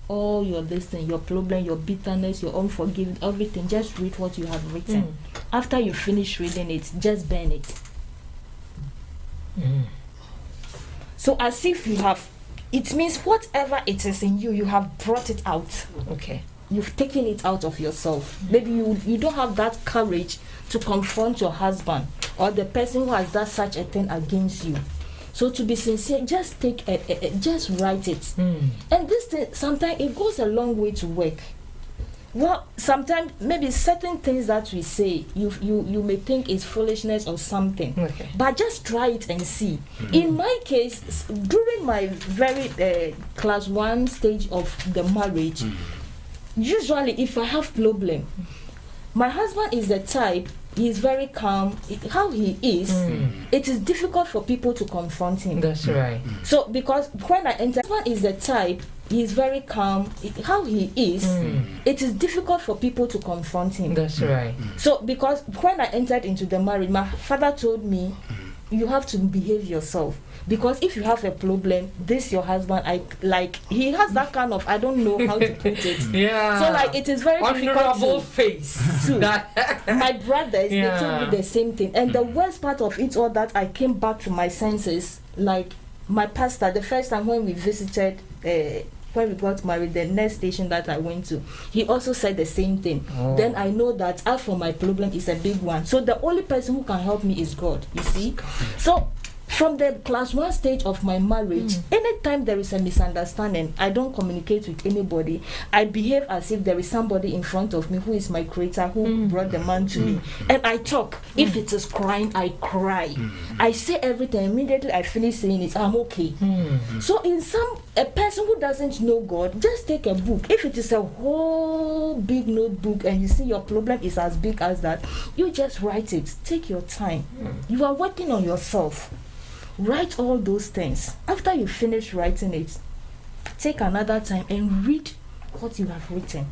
Speaker 7: all your listening, your problem, your bitterness, your unforgiveness, everything. Just read what you have written. After you finish reading it, just burn it. So as if you have, it means whatever it is in you, you have brought it out.
Speaker 5: Okay.
Speaker 7: you've taken it out of yourself. Maybe you don't have that courage to confront your husband or the person who has done such a thing against you. So to be sincere, just take just write it. And this thing, sometimes it goes a long way to work. Well, sometimes maybe certain things that we say, you may think is foolishness or something, but just try it and see. In my case, during my very class 1 stage of the marriage, usually if I have problem, my husband is the type, he's very calm. How he is, it is difficult for people to confront him.
Speaker 5: That's right.
Speaker 7: So because when I enter, one is the type, he's very calm. How he is, it is difficult for people to confront him.
Speaker 5: That's right.
Speaker 7: So because when I entered into the marriage, my father told me, you have to behave yourself. Because if you have a problem, this your husband, he has that kind of, I don't know how to put it.
Speaker 5: Yeah.
Speaker 7: So like it is very difficult to
Speaker 5: face.
Speaker 7: my brothers, they told me the same thing. And the worst part of it all that I came back to my senses, like my pastor, the first time when we visited, when we got married, the next station that I went to, he also said the same thing. Then I know that as for my problem is a big one. So the only person who can help me is God, you see. So from the class 1 stage of my marriage, anytime there is a misunderstanding, I don't communicate with anybody. I behave as if there is somebody in front of me who is my creator, who brought the man to me. And I talk. If it is crying, I cry. I say everything. Immediately I finish saying it, I'm okay. So in a person who doesn't know God, just take a book. If it is a whole big notebook and you see your problem is as big as that, you just write it. Take your time. You are working on yourself. Write all those things. After you finish writing it, take another time and read what you have written.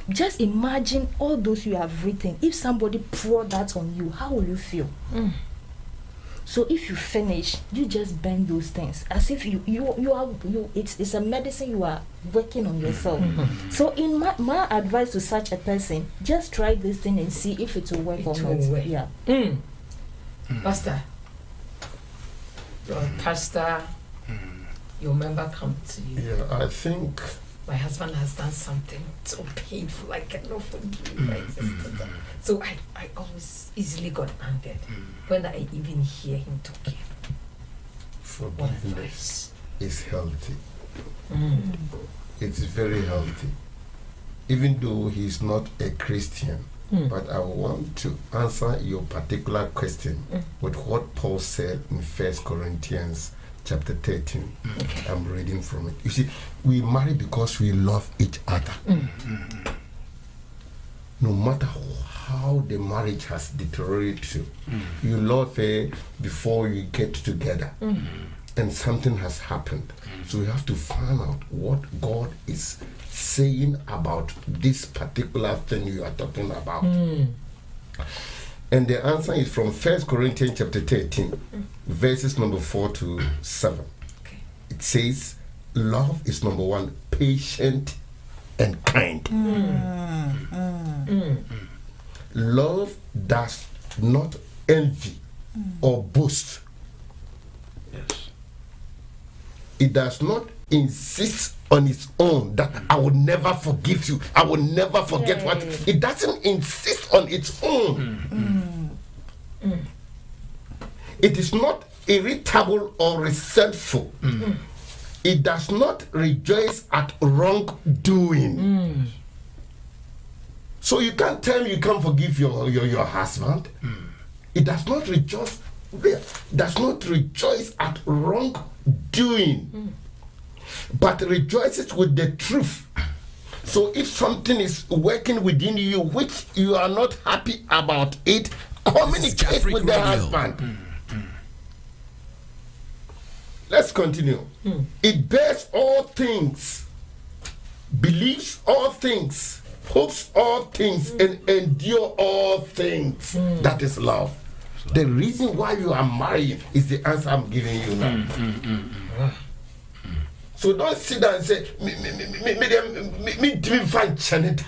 Speaker 7: Just imagine all those you have written. If somebody poured that on you, how will you feel? So if you finish, you just bend those things as if it's a medicine. You are working on yourself. So in my advice to such a person, just try this thing and see if it will work or not. Yeah.
Speaker 5: Pastor, your pastor, your member come to you.
Speaker 6: Yeah, I think
Speaker 5: My husband has done something so painful, I cannot forgive. So I always easily got angered when I even hear him talking.
Speaker 6: Forgiveness is healthy. It's very healthy. Even though he's not a Christian, but I want to answer your particular question with what Paul said in 1 Corinthians chapter 13. I'm reading from it. You see, we marry because we love each other. No matter how the marriage has deteriorated, you love her before you get together. And something has happened. So we have to find out what God is saying about this particular thing you are talking about. And the answer is from 1 Corinthians chapter 13, verses number 4 to 7.
Speaker 5: Okay.
Speaker 6: It says, love is number 1, patient and kind. Love does not envy or boast.
Speaker 8: Yes.
Speaker 6: It does not insist on its own that I will never forgive you, I will never forget what. It doesn't insist on its own. It is not irritable or resentful. It does not rejoice at wrongdoing. So you can't tell me you can't forgive your husband. It does not rejoice at wrongdoing, but rejoices with the truth. So if something is working within you which you are not happy about it, communicate with the husband. Let's continue. It bears all things, believes all things, hopes all things, and endure all things. That is love. The reason why you are married is the answer I'm giving you now. So don't sit down and say, me find Chaneta.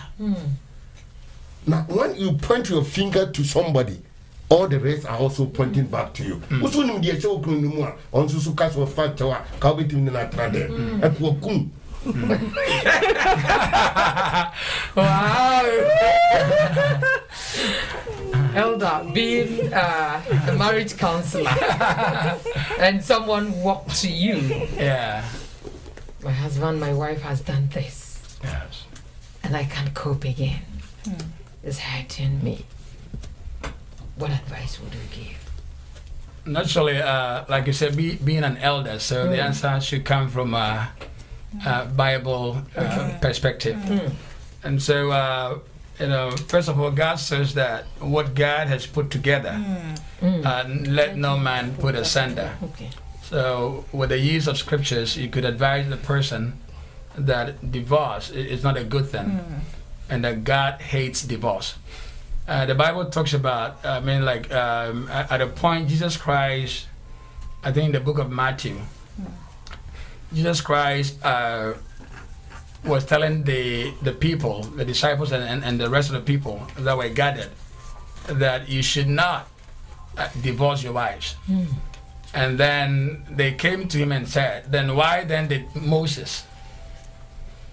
Speaker 6: Now, when you point your finger to somebody, all the rest are also pointing back to you.
Speaker 5: Wow. Elder, being a marriage counselor, and someone walked to you.
Speaker 8: Yeah.
Speaker 5: My husband, my wife has done this,
Speaker 8: Yes.
Speaker 5: and I can't cope again. It's hurting me. What advice would you give?
Speaker 8: Naturally, like you said, being an elder, so the answer should come from a Bible perspective. And so, first of all, God says that what God has put together, let no man put asunder.
Speaker 5: Okay.
Speaker 8: So, with the use of scriptures, you could advise the person that divorce is not a good thing, and that God hates divorce. The Bible talks about, at a point, Jesus Christ, I think in the book of Matthew, Jesus Christ was telling the people, the disciples and the rest of the people that were gathered, that you should not divorce your wives. And then they came to him and said, then why then did Moses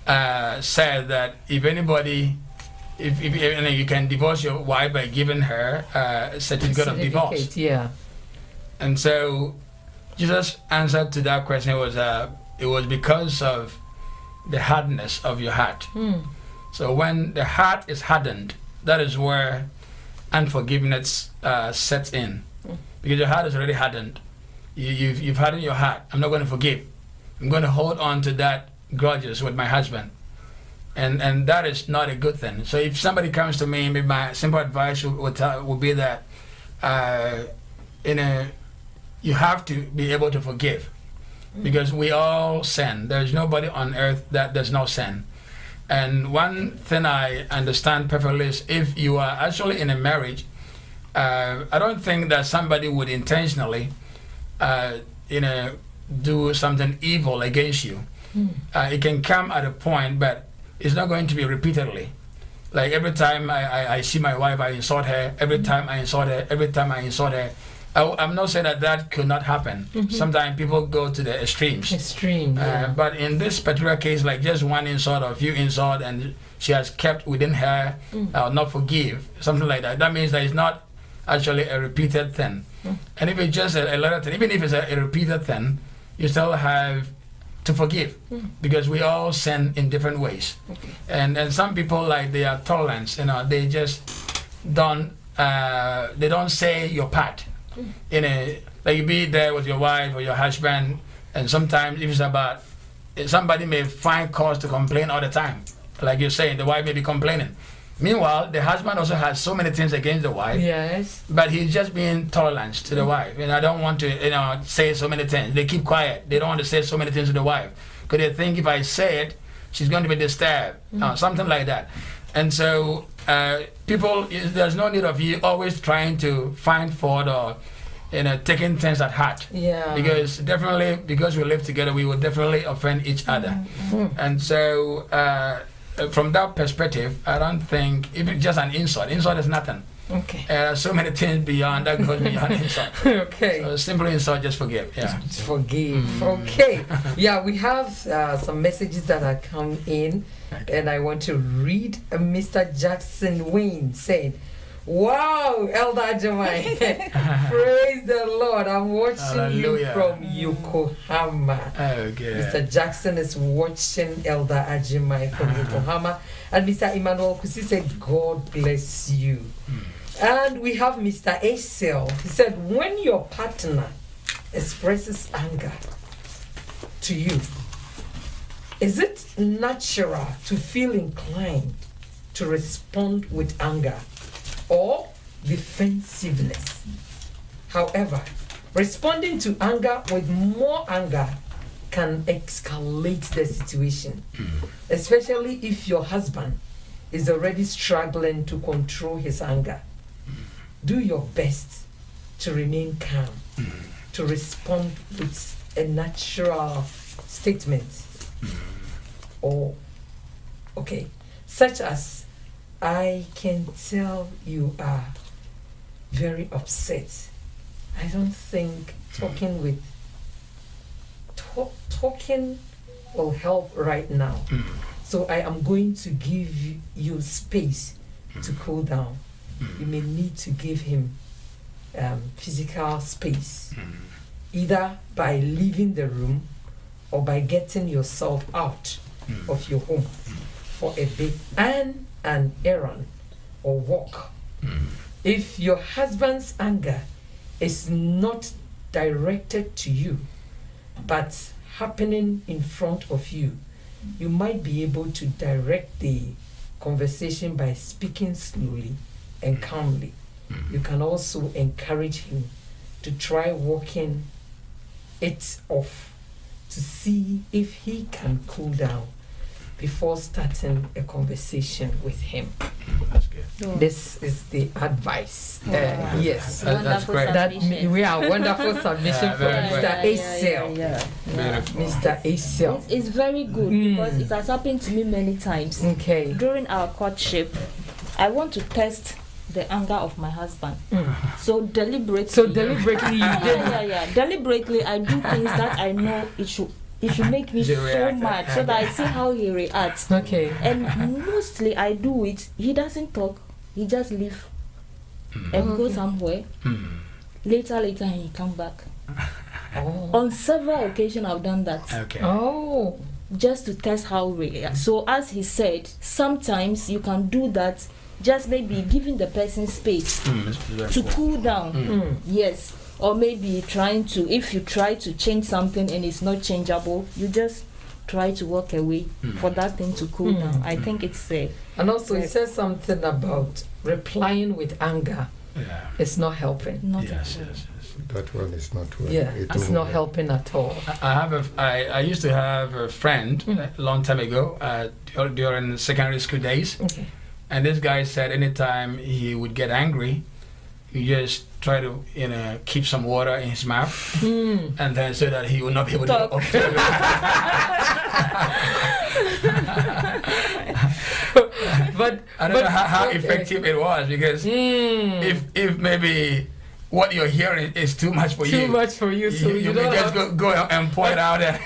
Speaker 8: said that if anybody, if you can divorce your wife by giving her a certificate of divorce.
Speaker 5: Yeah.
Speaker 8: And so Jesus' answer to that question was, it was because of the hardness of your heart. So when the heart is hardened, that is where unforgiveness sets in, because your heart is already hardened. You've hardened your heart. I'm not going to forgive. I'm going to hold on to that grudges with my husband, and that is not a good thing. So if somebody comes to me, maybe my simple advice would be that you have to be able to forgive, because we all sin. There's nobody on earth that does not sin. And one thing I understand perfectly is if you are actually in a marriage, I don't think that somebody would intentionally do something evil against you. It can come at a point, but it's not going to be repeatedly. Like every time I see my wife, I insult her. Every time I insult her. Every time I insult her. I'm not saying that could not happen. Sometimes people go to the extremes.
Speaker 5: Yeah.
Speaker 8: But in this particular case, like just one insult or a few insults, and she has kept within her, not forgive, something like that. That means that it's not actually a repeated thing. And if it's just a little thing, even if it's a repeated thing, you still have to forgive, because we all sin in different ways. And some people, like they are tolerant, they just don't say your part. Like you be there with your wife or your husband, and sometimes if it's about, somebody may find cause to complain all the time. Like you're saying, the wife may be complaining. Meanwhile, the husband also has so many things against the wife.
Speaker 5: Yes.
Speaker 8: But he's just being tolerant to the wife. And I don't want to, say so many things. They keep quiet. They don't want to say so many things to the wife, because they think if I say it, she's going to be disturbed, something like that. And so people, there's no need of you always trying to find fault or taking things at heart.
Speaker 5: Yeah.
Speaker 8: Because we live together, we will definitely offend each other. And so from that perspective, I don't think even just an insult is nothing.
Speaker 5: Okay.
Speaker 8: So many things beyond that goes beyond insult.
Speaker 5: Okay.
Speaker 8: So simply insult, just forgive. Yeah.
Speaker 5: Just forgive. Okay. Yeah, we have some messages that are come in, and I want to read. Mr. Jackson Wayne said, "Wow, Elder Ajimai, praise the Lord! I'm watching you from Yokohama."
Speaker 8: Okay.
Speaker 5: Mr. Jackson is watching Elder Ajimai from Yokohama, and Mr. Emmanuel Kusi said, "God bless you." And we have Mr. Acel. He said, when your partner expresses anger to you, is it natural to feel inclined to respond with anger or defensiveness? However, responding to anger with more anger can escalate the situation, especially if your husband is already struggling to control his anger. Do your best to remain calm, to respond with a natural statement, or, such as, I can tell you are very upset. I don't think talking will help right now. So I am going to give you space to cool down. You may need to give him physical space, either by leaving the room or by getting yourself out of your home for a bit and an errand or walk. If your husband's anger is not directed to you, but happening in front of you, you might be able to direct the conversation by speaking slowly and calmly. You can also encourage him to try walking it off to see if he can cool down before starting a conversation with him.
Speaker 8: That's good.
Speaker 5: This is the advice. Yes.
Speaker 8: That's great.
Speaker 5: That we are wonderful submission from
Speaker 8: very
Speaker 5: Mr. Acel.
Speaker 8: Beautiful.
Speaker 5: Mr. Acel.
Speaker 7: It's very good because it has happened to me many times.
Speaker 5: Okay.
Speaker 7: During our courtship, I want to test the anger of my husband. So deliberately
Speaker 5: you did.
Speaker 7: Deliberately I do things that I know it should make me so mad so that I see how he reacts.
Speaker 5: Okay.
Speaker 7: And mostly I do it, he doesn't talk, he just leave and go somewhere. Later he come back. On several occasions I've done that.
Speaker 8: Okay.
Speaker 5: Oh.
Speaker 7: Just to test how we react. So as he said, sometimes you can do that, just maybe giving the person space to cool down. Yes. Or maybe if you try to change something and it's not changeable, you just try to walk away for that thing to cool down. I think it's
Speaker 5: and also it says something about replying with anger.
Speaker 8: Yeah.
Speaker 5: It's not helping.
Speaker 8: Yes.
Speaker 6: That one is not well.
Speaker 5: Yeah, it's not helping at all.
Speaker 8: I used to have a friend a long time ago during secondary school days.
Speaker 5: Okay.
Speaker 8: And this guy said anytime he would get angry, he just try to keep some water in his mouth, and then so that he will not be able to observe
Speaker 5: But
Speaker 8: I don't know how effective it was, because if maybe what you're hearing is too much for you.
Speaker 5: Too much for you, so
Speaker 8: you may just go and point out that.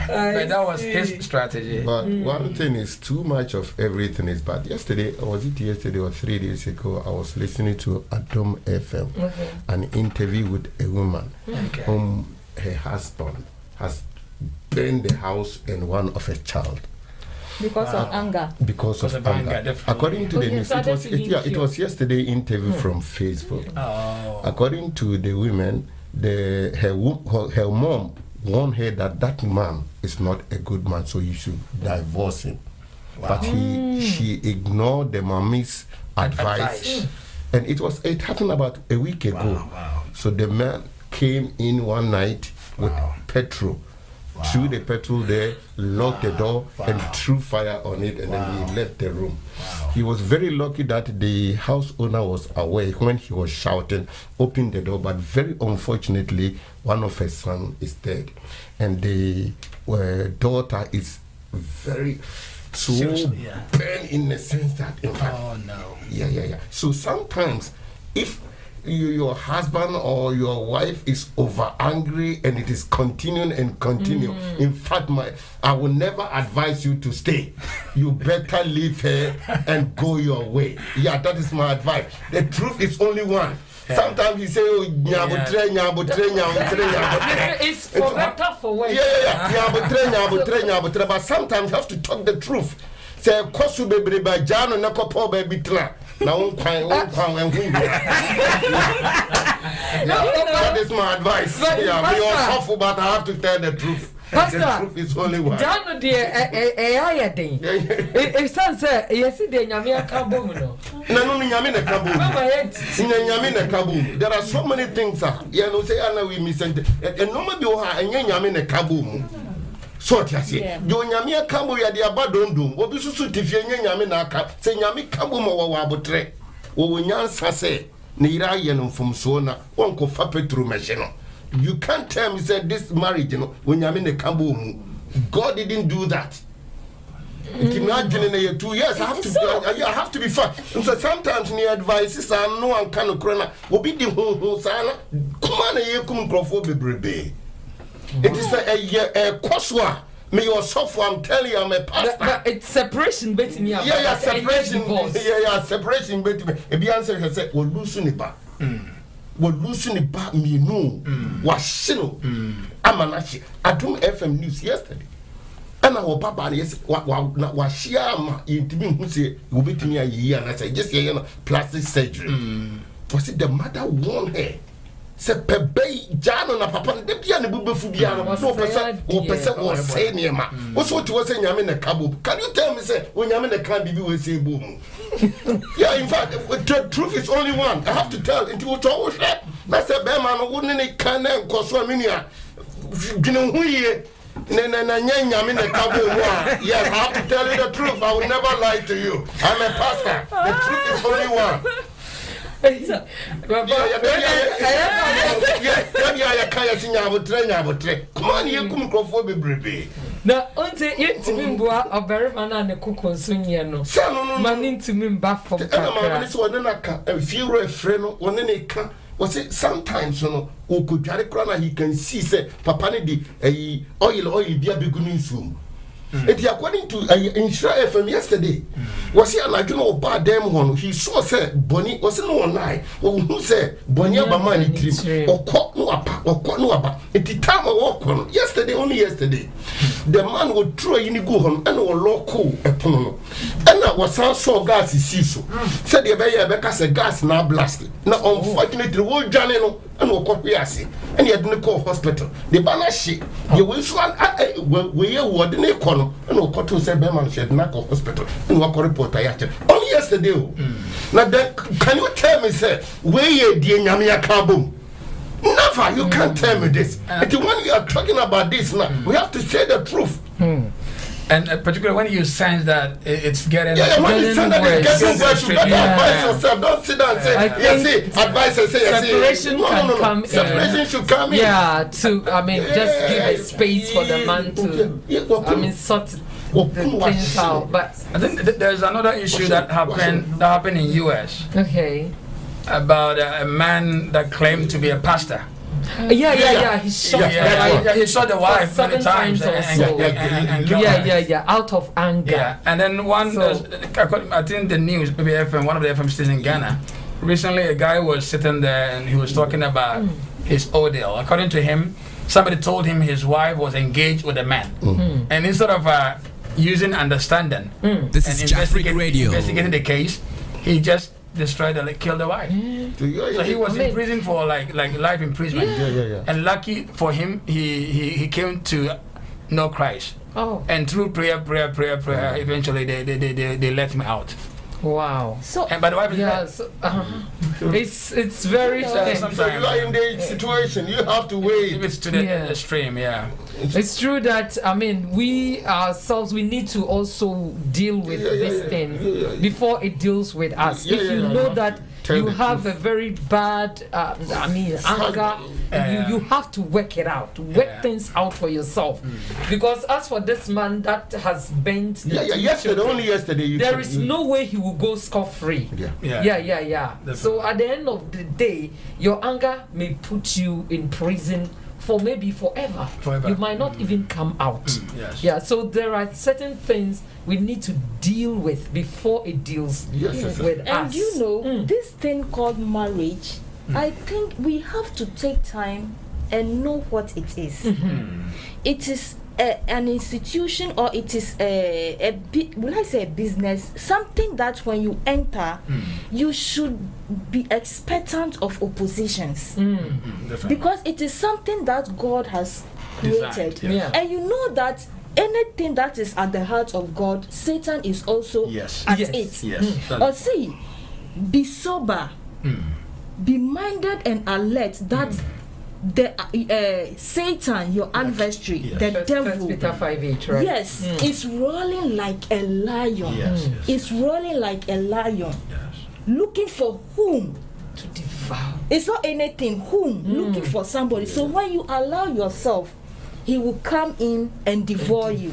Speaker 8: But that was his strategy.
Speaker 6: But one thing is, too much of everything is bad. Yesterday or 3 days ago, I was listening to Adom FM, an interview with a woman whom her husband has burned the house and one of a child.
Speaker 7: Because of anger.
Speaker 6: Because of anger. According to the news, it was yesterday interview from Facebook. According to the women, her mom warned her that man is not a good man, so you should divorce him. Wow. But she ignored the mommy's advice. And it happened about a week ago.
Speaker 8: Wow.
Speaker 6: So the man came in one night with petrol. Threw the petrol there, locked the door, and threw fire on it, and then he left the room. He was very lucky that the house owner was aware when he was shouting, opened the door, but very unfortunately, one of her sons is dead. And the daughter is very burned in the sense that, in fact, So sometimes, if your husband or your wife is over angry and it is continuing and continue. In fact, I will never advise you to stay. You better leave her and go your way. Yeah, that is my advice. The truth is only one. Sometimes you say, oh,
Speaker 5: it's for better, for worse.
Speaker 6: But sometimes you have to talk the truth. Say, kosu bebre ba jano na kopo baby tra. That is my advice. We all suffer, but I have to tell the truth.
Speaker 5: Pastor,
Speaker 6: the truth is only one.
Speaker 5: Jano it sounds yesterday nyame akabomu no.
Speaker 6: There are so many things say ana we misunderstand. And no be o ha enye nyame ne kabomu. So tiase yo nyame akambo ya de abadondom obi susu tifie nye nyame na aka se nyame kambo mo wo abotre wo nyansa se ne ira ye no mfomso na wonko fa petro meje no. You can't tell me say this marriage no wo nyame ne kambo mu. God didn't do that. Imagine in 2 years I have to be fair. So sometimes the advices are no one can krona obi di ho sana kuma na ye kum krofo bebrebe. It is a koswa. Me yourself, I'm telling you, I'm a pastor.
Speaker 5: But it's separation between me.
Speaker 6: Yeah, separation. Yeah, separation between me. If you answer, he said, we'll lose ni ba. We'll lose ni ba. Me no. Washino. Amanashi. Adum FM News yesterday. And our papa yes, what she am intimate who say will be to me a year, and I say just plastic surgery. Was it the mother warned her? Say pebe jano na papa de bia ne bubu fu bia no person was saying near ma. What's what you was saying yam in the cabo? Can you tell me say when yam in the can be we say boom? Yeah, in fact the truth is only one. I have to tell into what always that. That's a bear man wouldn't it can and coswa minia. You know who ye Yes, I have to tell you the truth. I will never lie to you. I'm a pastor. The truth is only one. Come on, you come for me.
Speaker 5: Now, until you to me, a very man and a cook on Sunyano. Man to me back from
Speaker 6: a few friend, one in a car. Was it sometimes, you know, who could carry crana, he can see, say, Papa, the oil, dear beginning soon. It according to Insura FM yesterday, was he an original bad damn one? He saw, said, Bonnie was no one lie, or who said, Bonnie Bamani tree, or caught no apa, or caught no apa. At the time I walk on yesterday, only yesterday, the man would throw in the go home and or local upon. And I was so gas is so. Said the Bay Becca said gas now blasted. Now, unfortunately, the whole Janino and what copy I see. And he had no call hospital. The banashi, you will swan, we were the corner. And no cotton said Berman shed knock hospital and walk report I had only yesterday. Now then can you tell me, sir, where ye dear Yamia Kabum? Never, you can't tell me this. And when you are talking about this now, we have to say the truth.
Speaker 8: And particularly when you sense that it's getting
Speaker 6: when you sense that it's getting worse, you better advise yourself. Don't sit down and say, yes, advise and say,
Speaker 5: separation can come in.
Speaker 6: Separation should come in.
Speaker 5: Yeah, just give a space for the man to, sort the things out. But
Speaker 8: I think there's another issue that happened in US.
Speaker 5: Okay.
Speaker 8: About a man that claimed to be a pastor.
Speaker 5: Yeah. He shot
Speaker 8: he shot the wife many times and
Speaker 5: out of anger.
Speaker 8: Yeah, and then I think the news, BBFM, one of the FM stations in Ghana, recently a guy was sitting there and he was talking about his ordeal. According to him, somebody told him his wife was engaged with a man, and instead of using understanding,
Speaker 1: this is Jafric Radio,
Speaker 8: investigating the case, he just destroyed and killed the wife. So he was in prison for like life imprisonment. And lucky for him, he came to know Christ. And through prayer, eventually they let him out.
Speaker 5: Wow.
Speaker 7: So
Speaker 8: and by the way,
Speaker 5: it's very
Speaker 6: sometimes you are in the situation, you have to wait.
Speaker 8: It's to the stream,
Speaker 5: It's true that we ourselves we need to also deal with this thing before it deals with us. If you know that you have a very bad anger, you have to work it out, things out for yourself. Because as for this man that has bent
Speaker 6: only yesterday
Speaker 5: there is no way he will go scot-free. So at the end of the day, your anger may put you in prison for maybe forever. You might not even come out. So there are certain things we need to deal with before it deals with us.
Speaker 7: And you know, this thing called marriage, I think we have to take time and know what it is. It is an institution, or it is will I say a business, something that when you enter, you should be expectant of oppositions, because it is something that God has created, and you know that anything that is at the heart of God, Satan is also at it. Or see, be sober, be minded and alert that the Satan, your adversary, the devil,
Speaker 5: Peter 5:8, right?
Speaker 7: Is rolling like a lion. It's rolling like a lion, looking for whom
Speaker 5: to devour.
Speaker 7: It's not anything. Whom looking for somebody. So when you allow yourself, he will come in and devour you.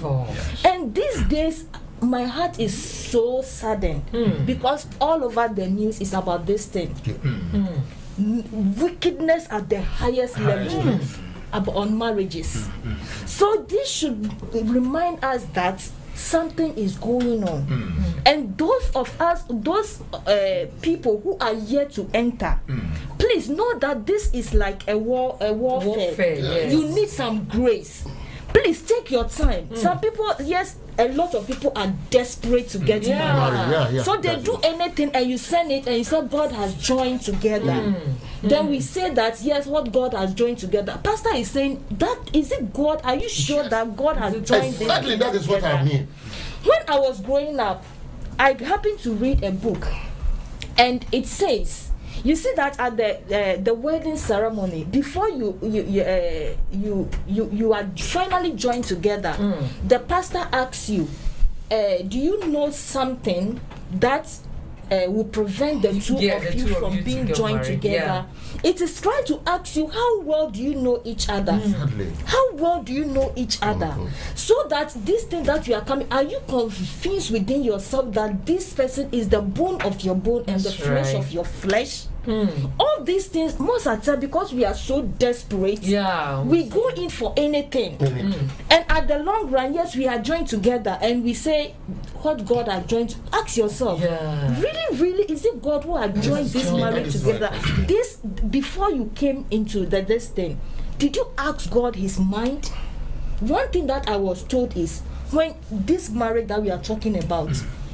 Speaker 7: And these days, my heart is so saddened because all over the news is about this thing. Wickedness at the highest level. on marriages. So this should remind us that something is going on, and those of us, those people who are yet to enter, please know that this is like a warfare.
Speaker 5: Yes.
Speaker 7: You need some grace. Please take your time. Some people, yes, a lot of people are desperate to get married. So they do anything, and you send it, and you say God has joined together. Then we say that yes, what God has joined together. Pastor is saying that is it God? Are you sure that God has joined this?
Speaker 6: Exactly, that is what I mean.
Speaker 7: When I was growing up, I happened to read a book, and it says, you see that at the wedding ceremony, before you are finally joined together, the pastor asks you, do you know something that will prevent the two of you from being joined together? It is trying to ask you, how well do you know each other? How well do you know each other? So that this thing that you are coming, are you convinced within yourself that this person is the bone of your bone and the flesh of your flesh? All these things, most of the time, because we are so desperate, we go in for anything. And at the long run, yes, we are joined together, and we say what God has joined. Ask yourself, really, is it God who has joined this marriage together? This, before you came into this thing, did you ask God his mind? One thing that I was told is, when this marriage that we are talking about,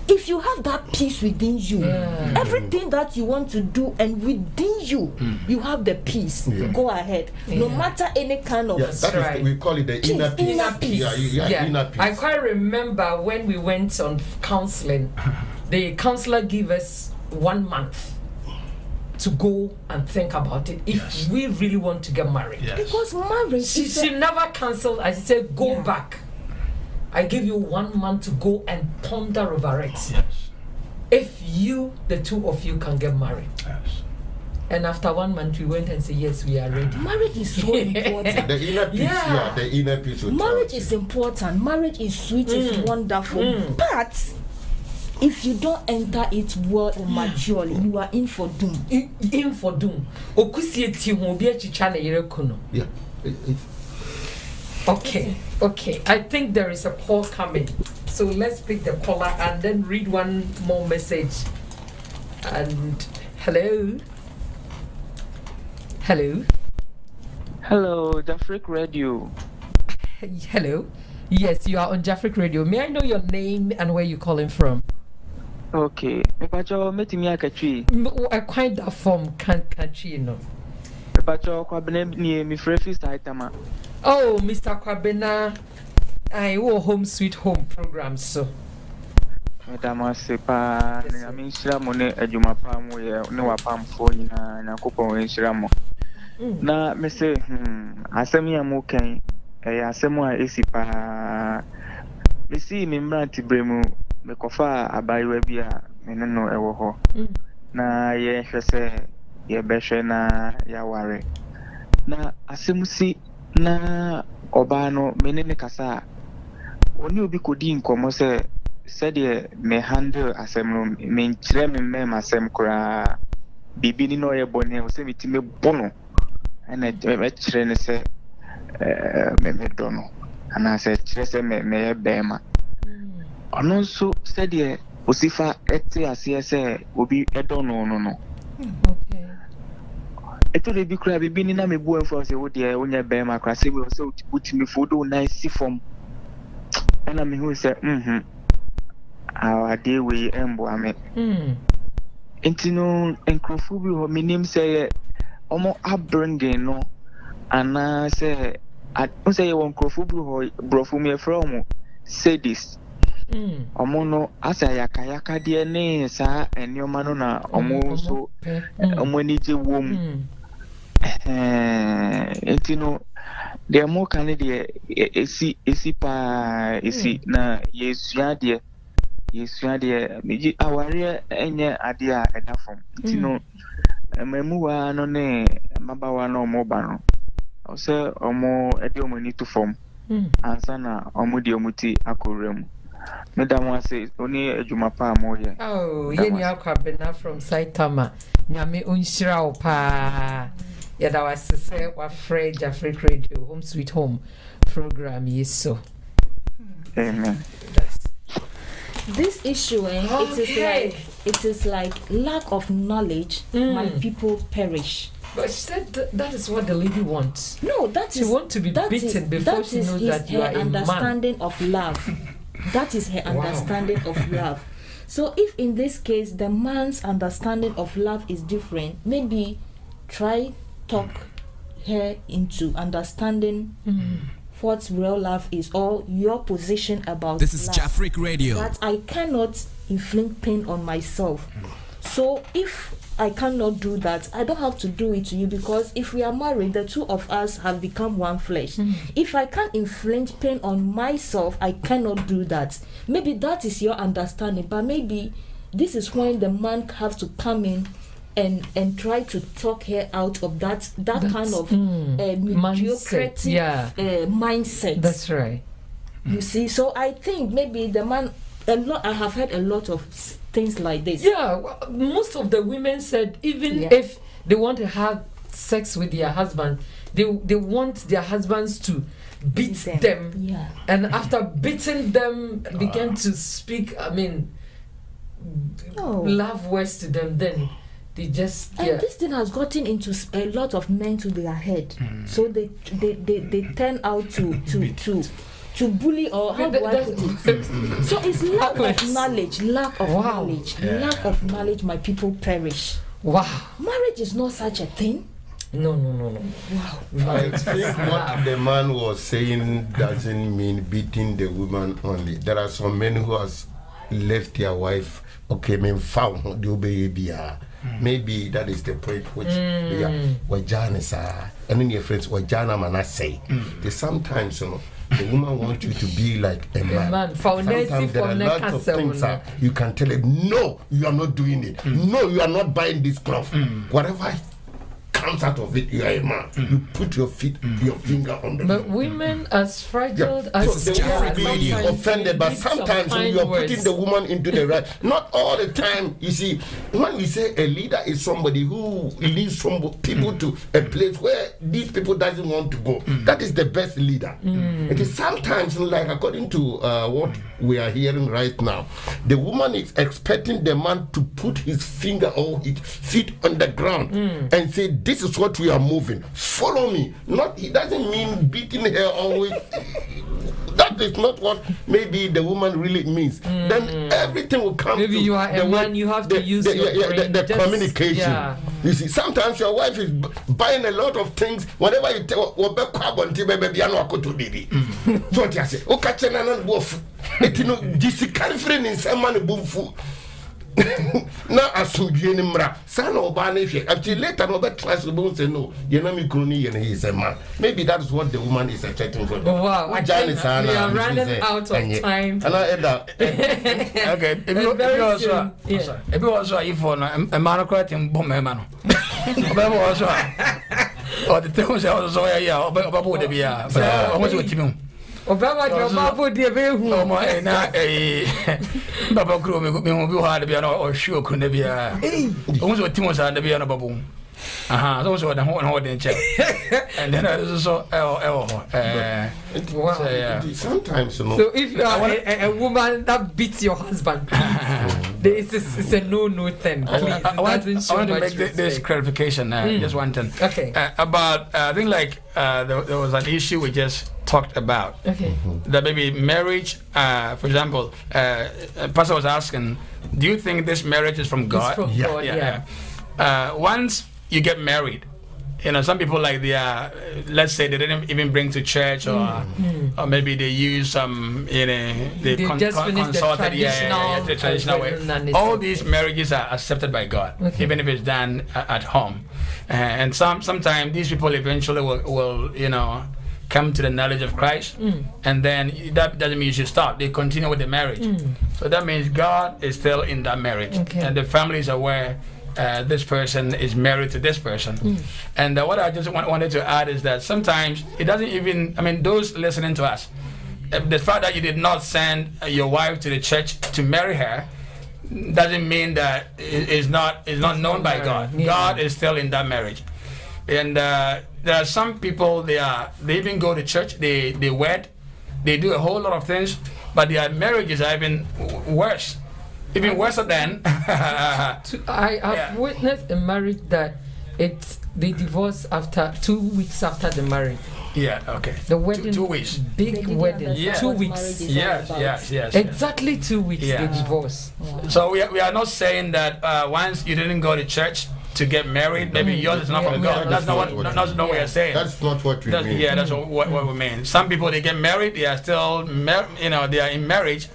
Speaker 7: if you have that peace within you, everything that you want to do, and within you, you have the peace, go ahead. No matter any kind of...
Speaker 6: we call it the inner peace.
Speaker 7: Inner peace.
Speaker 6: Inner peace.
Speaker 5: I quite remember when we went on counseling, the counselor gave us 1 month to go and think about it if we really want to get married.
Speaker 7: Because marriage...
Speaker 5: She never cancelled. I said, go back. I give you 1 month to go and ponder over it. If the two of you can get married. And after 1 month, we went and said, yes, we are ready.
Speaker 7: Marriage is so important.
Speaker 6: The inner peace, the inner peace.
Speaker 7: Marriage is important. Marriage is sweet, it's wonderful. But if you don't enter it well or maturely, you are in for doom.
Speaker 5: In for doom. Okay. I think there is a call coming. So let's pick the caller and then read one more message. And hello.
Speaker 9: Hello, Jafric Radio.
Speaker 5: Hello. Yes, you are on Jafric Radio. May I know your name and where you're calling from?
Speaker 9: Okay. Mepacho metimi akatwi.
Speaker 5: I quite that form can't no.
Speaker 9: Mepacho kwabene ni mi frefi Saitama.
Speaker 5: Oh, Mr. Kwabena, I will home sweet home program so.
Speaker 9: Madam sepa na minshira mo ne adwuma pa mo ye ne wapam fo nyina na kopon enshira mo. Na me say asem ya mo kan asem a esipa me si me mranti bremu me kofa abayiwa bi a me no ewo ho. Na ye hwese ye behwe na ya ware. Na asem si na obano menene kasa oni obi kodi nkomo said me handle asem no me nkyere me mem asem kura bibi ni no ye bone o se mitime bono ana me kyere ne se me dono ana se kyere se me ye bema ono so said osifa eti ase se obi edono no eto de bi kura bibi ni na me bu enfo se wo de onya bema kura se we se utimi fodo na si form ana me hu se our day we embo ame intino enkrofo bi ho minim se omo abringing no ana se o se won enkrofo bi ho brofo me from say this omo no asa yakayaka de ne sa enioma no na omo so omo ni je wom intino de mo kan de esi pa esi na yesua de meji aware enye ade a edafom intino mamuwa no ne mabawa no mo ba no o se omo ede omo ni to form ansa na omo de omuti akorem madam wase oni adwuma pa mo ye
Speaker 5: oh ye ni Kwabena from Saitama nyame onhyira wo pa yɛda wase sɛ wafrɛ Jafric Radio Home Sweet Home program yi so.
Speaker 9: Amen.
Speaker 7: This issue, it is like lack of knowledge. My people perish.
Speaker 5: But she said that is what the lady wants.
Speaker 7: No, that
Speaker 5: she
Speaker 7: is
Speaker 5: wants to be beaten before she knows that you are a man.
Speaker 7: Understanding of love. That is her understanding of love. So if in this case the man's understanding of love is different, maybe try talk her into understanding what real love is, or your position about
Speaker 1: This is
Speaker 7: love.
Speaker 1: Jafric Radio.
Speaker 7: That I cannot inflict pain on myself. So if I cannot do that, I don't have to do it to you, because if we are married, the two of us have become one flesh. If I can't inflict pain on myself, I cannot do that. Maybe that is your understanding, but maybe this is when the man has to come in and try to talk her out of that kind of mediocrity mindset.
Speaker 5: That's right.
Speaker 7: You see, so I think maybe the man, I have heard a lot of things like this.
Speaker 5: Yeah, well, most of the women said even if they want to have sex with their husband, they want their husbands to beat them.
Speaker 7: Yeah.
Speaker 5: And after beating them, begin to speak, love words to them, then they just
Speaker 7: and this thing has gotten into a lot of men to their head. So they turn out to bully, or how do I put it? So it's lack of knowledge, lack of knowledge. My people perish.
Speaker 5: Wow.
Speaker 7: Marriage is not such a thing.
Speaker 5: No.
Speaker 7: Wow.
Speaker 6: I think what the man was saying doesn't mean beating the woman only. There are some men who has left their wife. Okay, found the baby. Maybe that is the point which Wajana sa and then your friends Wajana mana say. Sometimes the woman wants you to be like a man. Sometimes there are a lot of things you can tell her, no, you are not doing it. No, you are not buying this cloth. Whatever comes out of it, you are a man. You put your finger on the
Speaker 5: But women, as fragile as
Speaker 6: they will be offended, but sometimes when you are putting the woman into the right, not all the time. You see, when we say a leader is somebody who leads some people to a place where these people doesn't want to go, that is the best leader. It is sometimes, like according to what we are hearing right now, the woman is expecting the man to put his finger or his feet on the ground and say, this is what we are moving. Follow me. Not, he doesn't mean beating her always. That is not what maybe the woman really means. Then everything will come.
Speaker 5: Maybe
Speaker 6: to
Speaker 5: you are a man, you have to use your brain.
Speaker 6: The communication.
Speaker 5: Yeah.
Speaker 6: You see, sometimes your wife is buying a lot of things. Whatever you tell, so what you say? Okay, it no discard friend in some money boom food. Now asumdue ni mra sana oba na hwe after later no be transfer say no you know me kroni ye he is a man. Maybe that is what the woman is expecting from him.
Speaker 5: Wow, I think we are running out of time.
Speaker 8: Okay, if you also if for a man correct in bomb man also or the thing was also yeah about the bia but I want to team
Speaker 5: Obama Obama de be hu
Speaker 8: mo na baba kro me bi ha de bia na o hwe okuna bia o mo timo sa de bia na babu so da ho de check and then so
Speaker 6: sometimes
Speaker 5: so if you are a woman that beats your husband, it's a no thing.
Speaker 8: I want to make this clarification just one thing.
Speaker 5: Okay.
Speaker 8: About I think like there was an issue we just talked about.
Speaker 5: Okay.
Speaker 8: That maybe marriage, for example, Pastor was asking, do you think this marriage is from God?
Speaker 5: It's from God, yeah.
Speaker 8: Once you get married, you know, some people like let's say they didn't even bring to church, or maybe they use some, you know, they
Speaker 5: just finished
Speaker 8: the traditional way. All these marriages are accepted by God, even if it's done at home. And sometimes these people eventually will you know, come to the knowledge of Christ, and then that doesn't mean you should stop. They continue with the marriage. So that means God is still in that marriage, and the family is aware this person is married to this person. And what I just wanted to add is that sometimes it doesn't even, I mean, those listening to us, the fact that you did not send your wife to the church to marry her doesn't mean that it's not known by God. God is still in that marriage. And there are some people, they even go to church, they wed, they do a whole lot of things, but their marriages are even worse. Even worse than.
Speaker 5: I have witnessed a marriage that they divorce after 2 weeks after the marriage.
Speaker 8: Yeah, okay.
Speaker 5: The wedding,
Speaker 8: 2 weeks.
Speaker 5: big wedding,
Speaker 8: Yeah.
Speaker 5: 2 weeks.
Speaker 8: Yes.
Speaker 5: Exactly 2 weeks
Speaker 8: Yeah.
Speaker 5: they divorce.
Speaker 8: So we are not saying that once you didn't go to church to get married, maybe yours is not from God. That's not what we are saying.
Speaker 6: That's not what we mean.
Speaker 8: Yeah, that's what we mean. Some people, they get married, they are still, they are in marriage,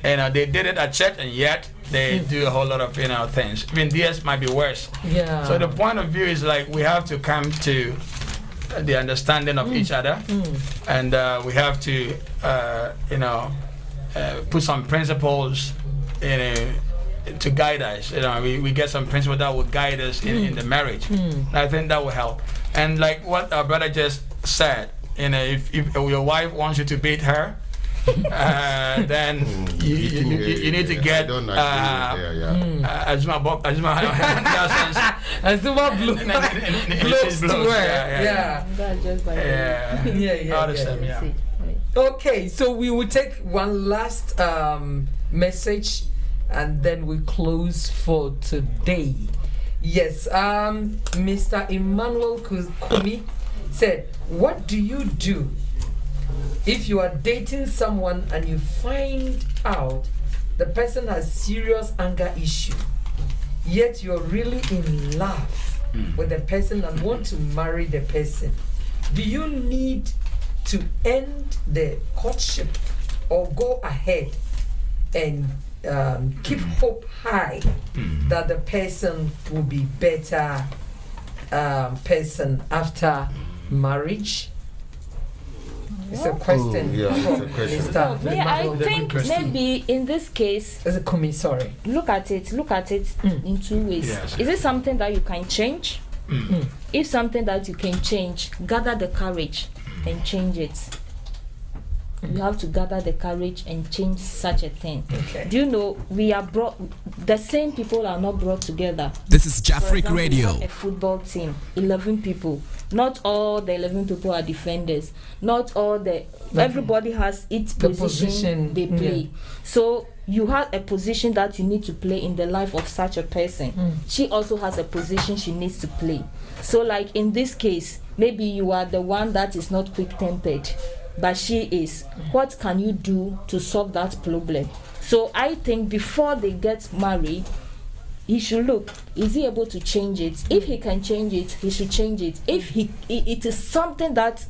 Speaker 8: and they did it at church, and yet they do a whole lot of things. Even theirs might be worse.
Speaker 5: Yeah.
Speaker 8: So the point of view is like we have to come to the understanding of each other, and we have to put some principles to guide us. We get some principles that will guide us in the marriage. I think that will help. And like what our brother just said, if your wife wants you to beat her, then you need to get Azuma
Speaker 5: blows to her. Yeah. Okay, so we will take one last message and then we close for today. Yes, Mr. Emmanuel Kumi said, what do you do if you are dating someone and you find out the person has serious anger issue, yet you're really in love with the person and want to marry the person? Do you need to end the courtship or go ahead and keep hope high that the person will be better person after marriage? It's a question.
Speaker 7: I think maybe in this case,
Speaker 5: as a sorry,
Speaker 7: look at it in two ways.
Speaker 8: Yes.
Speaker 7: Is it something that you can change? If something that you can change, gather the courage and change it. You have to gather the courage and change such a thing.
Speaker 5: Okay.
Speaker 7: Do you know the same people are not brought together?
Speaker 1: This is
Speaker 7: For
Speaker 1: Jafric
Speaker 7: example,
Speaker 1: Radio.
Speaker 7: you have a football team, 11 people. Not all the 11 people are defenders. Not all everybody has its position they play. So you have a position that you need to play in the life of such a person. She also has a position she needs to play. So like in this case, maybe you are the one that is not quick-tempered, but she is. What can you do to solve that problem? So I think before they get married, he should look, is he able to change it? If he can change it, he should change it. If it is something that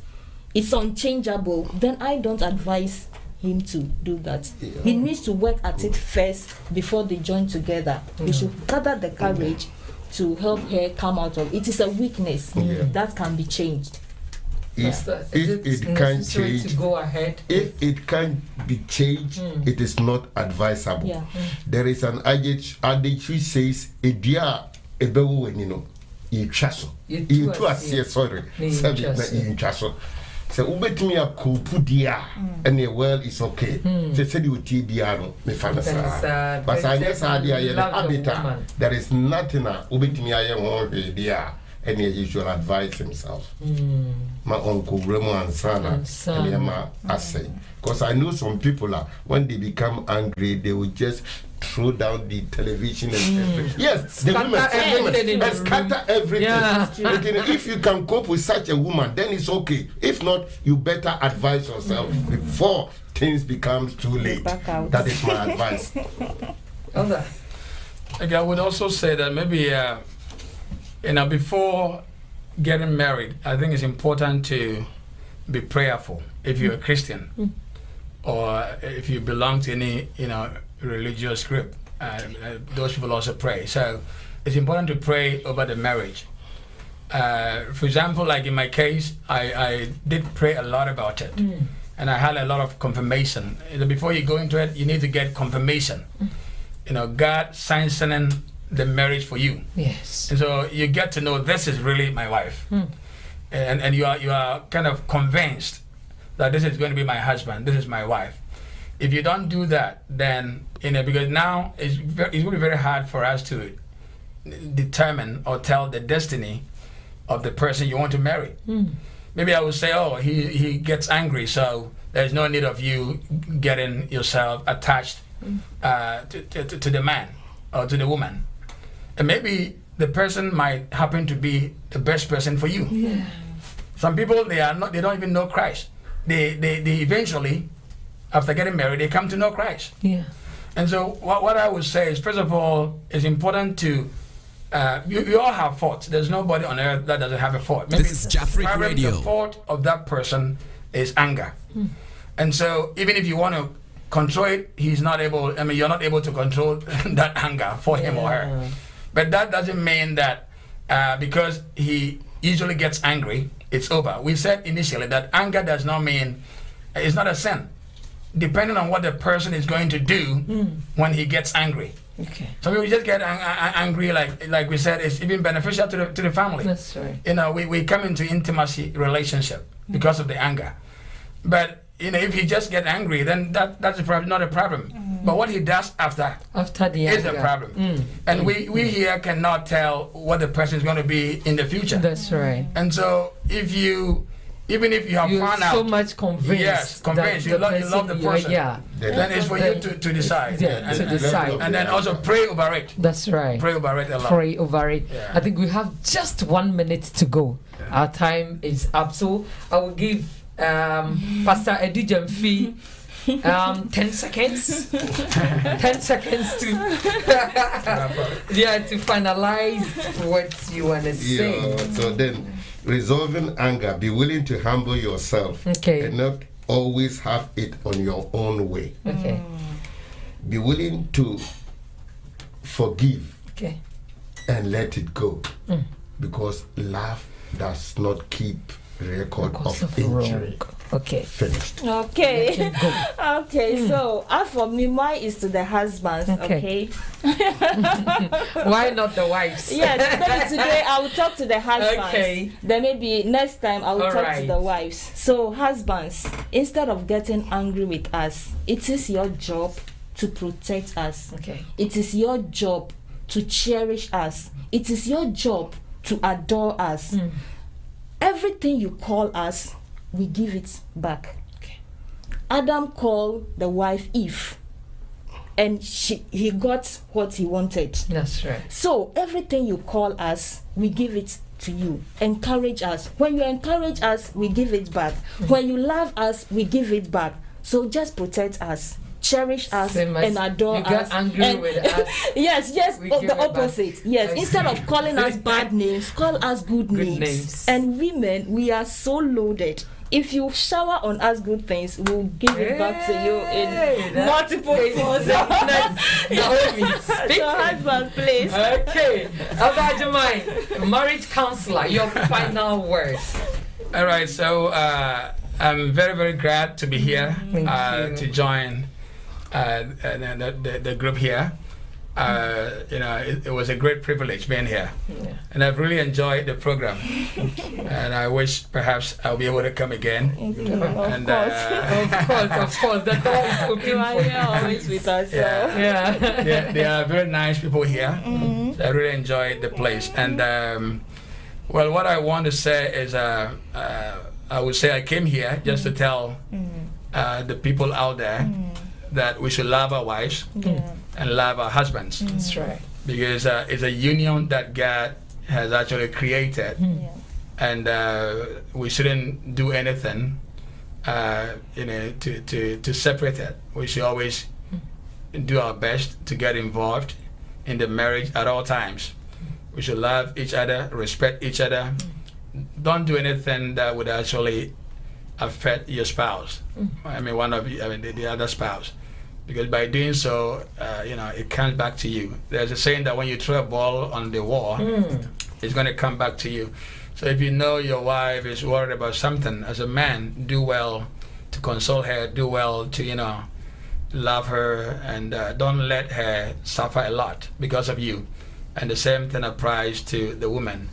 Speaker 7: is unchangeable, then I don't advise him to do that. He needs to work at it first before they join together. He should gather the courage to help her come out of it. It is a weakness that can be changed.
Speaker 6: If it can't change,
Speaker 5: to go ahead?
Speaker 6: If it can't be changed, it is not advisable.
Speaker 7: Yeah.
Speaker 6: There is an adage which says, "Edia ebewu wenino, ichaso." Itu asie sorry, sabi na ichaso. Se ubetimi akupu dia, and well is okay. Se said you ti dia no me fanasa. But I guess idea habita. There is nothing ubetimi aye won dia. And he should advise himself. My uncle Remo and Sana, I say. Because I know some people when they become angry, they will just throw down the television and everything. Yes, the women scatter everything.
Speaker 5: Yeah.
Speaker 6: If you can cope with such a woman, then it's okay. If not, you better advise yourself before things become too late. That is my advice.
Speaker 8: I would also say that maybe before getting married, I think it's important to be prayerful if you're a Christian or if you belong to any religious group. Those people also pray. So it's important to pray over the marriage. For example, like in my case, I did pray a lot about it, and I had a lot of confirmation. Before you go into it, you need to get confirmation. God sanctioning the marriage for you.
Speaker 5: Yes.
Speaker 8: And so you get to know this is really my wife. And you are kind of convinced that this is going to be my husband, this is my wife. If you don't do that, then because now it's going to be very hard for us to determine or tell the destiny of the person you want to marry. Maybe I would say, oh, he gets angry, so there's no need of you getting yourself attached to the man or to the woman. And maybe the person might happen to be the best person for you.
Speaker 5: Yeah.
Speaker 8: Some people, they don't even know Christ. They eventually, after getting married, they come to know Christ.
Speaker 5: Yeah.
Speaker 8: And so what I would say is, first of all, it's important to, you all have faults. There's nobody on earth that doesn't have a fault. Maybe
Speaker 1: This is Jafric Radio.
Speaker 8: The fault of that person is anger. And so even if you want to control it, you're not able to control that anger for him or her. But that doesn't mean that because he usually gets angry, it's over. We said initially that anger does not mean, it's not a sin, depending on what the person is going to do when he gets angry.
Speaker 5: Okay.
Speaker 8: Some people just get angry, like we said, it's even beneficial to the family.
Speaker 5: That's right.
Speaker 8: You know, we come into intimacy relationship because of the anger. But you know, if he just get angry, then that's not a problem. But what he does after
Speaker 5: the
Speaker 8: is
Speaker 5: anger
Speaker 8: a problem. And we here cannot tell what the person is going to be in the future.
Speaker 5: That's right.
Speaker 8: And so even if you have
Speaker 5: You're
Speaker 8: found out
Speaker 5: so much convinced.
Speaker 8: yes, convinced, you love the person, then it's for you to decide.
Speaker 5: Yeah, to decide.
Speaker 8: And then also pray over it.
Speaker 5: That's right.
Speaker 8: Pray over it a lot.
Speaker 5: Pray over it.
Speaker 8: Yeah.
Speaker 5: I think we have just 1 minute to go. Our time is up. So I will give Pastor Eddie Jamfi 10 seconds. 10 seconds to to finalize what you want to say.
Speaker 6: Yeah, so then, resolving anger, be willing to humble yourself and not always have it on your own way.
Speaker 5: Okay.
Speaker 6: Be willing to forgive and let it go, because love does not keep record of injury.
Speaker 5: Okay.
Speaker 6: Finished.
Speaker 7: Okay. Okay, so as for me, mine is to the husbands, okay?
Speaker 5: Why not the wives?
Speaker 7: Yes, maybe today I will talk to the husbands.
Speaker 5: Okay.
Speaker 7: Then maybe next time I will talk to the wives. So husbands, instead of getting angry with us, it is your job to protect us.
Speaker 5: Okay.
Speaker 7: It is your job to cherish us. It is your job to adore us. Everything you call us, we give it back.
Speaker 5: Okay.
Speaker 7: Adam called the wife Eve, and he got what he wanted.
Speaker 5: That's right.
Speaker 7: So everything you call us, we give it to you. Encourage us. When you encourage us, we give it back. When you love us, we give it back. So just protect us, cherish us, and adore us.
Speaker 5: You got angry with us.
Speaker 7: Yes, the opposite. Yes, instead of calling us bad names, call us good names. And women, we are so loaded. If you shower on us good things, we'll give it back to you in multiple forms. So husband, please.
Speaker 5: Okay. Elder Jemai, marriage counselor, your final words.
Speaker 8: All right, so I'm very, very glad to be here to join the group here. You know, it was a great privilege being here, and I've really enjoyed the program. And I wish perhaps I'll be able to come again.
Speaker 7: Of
Speaker 5: course, the door is open.
Speaker 7: You are here always with us.
Speaker 8: They are very nice people here. So I really enjoyed the place. And well, what I want to say is, I would say I came here just to tell the people out there that we should love our wives and love our husbands.
Speaker 5: That's right.
Speaker 8: Because it's a union that God has actually created, and we shouldn't do anything, you know, to separate it. We should always do our best to get involved in the marriage at all times. We should love each other, respect each other. Don't do anything that would actually affect your spouse. I mean, the other spouse. Because by doing so, you know, it comes back to you. There's a saying that when you throw a ball on the wall, it's going to come back to you. So if you know your wife is worried about something, as a man, do well to console her, do well to, you know, love her, and don't let her suffer a lot because of you. And the same thing applies to the woman.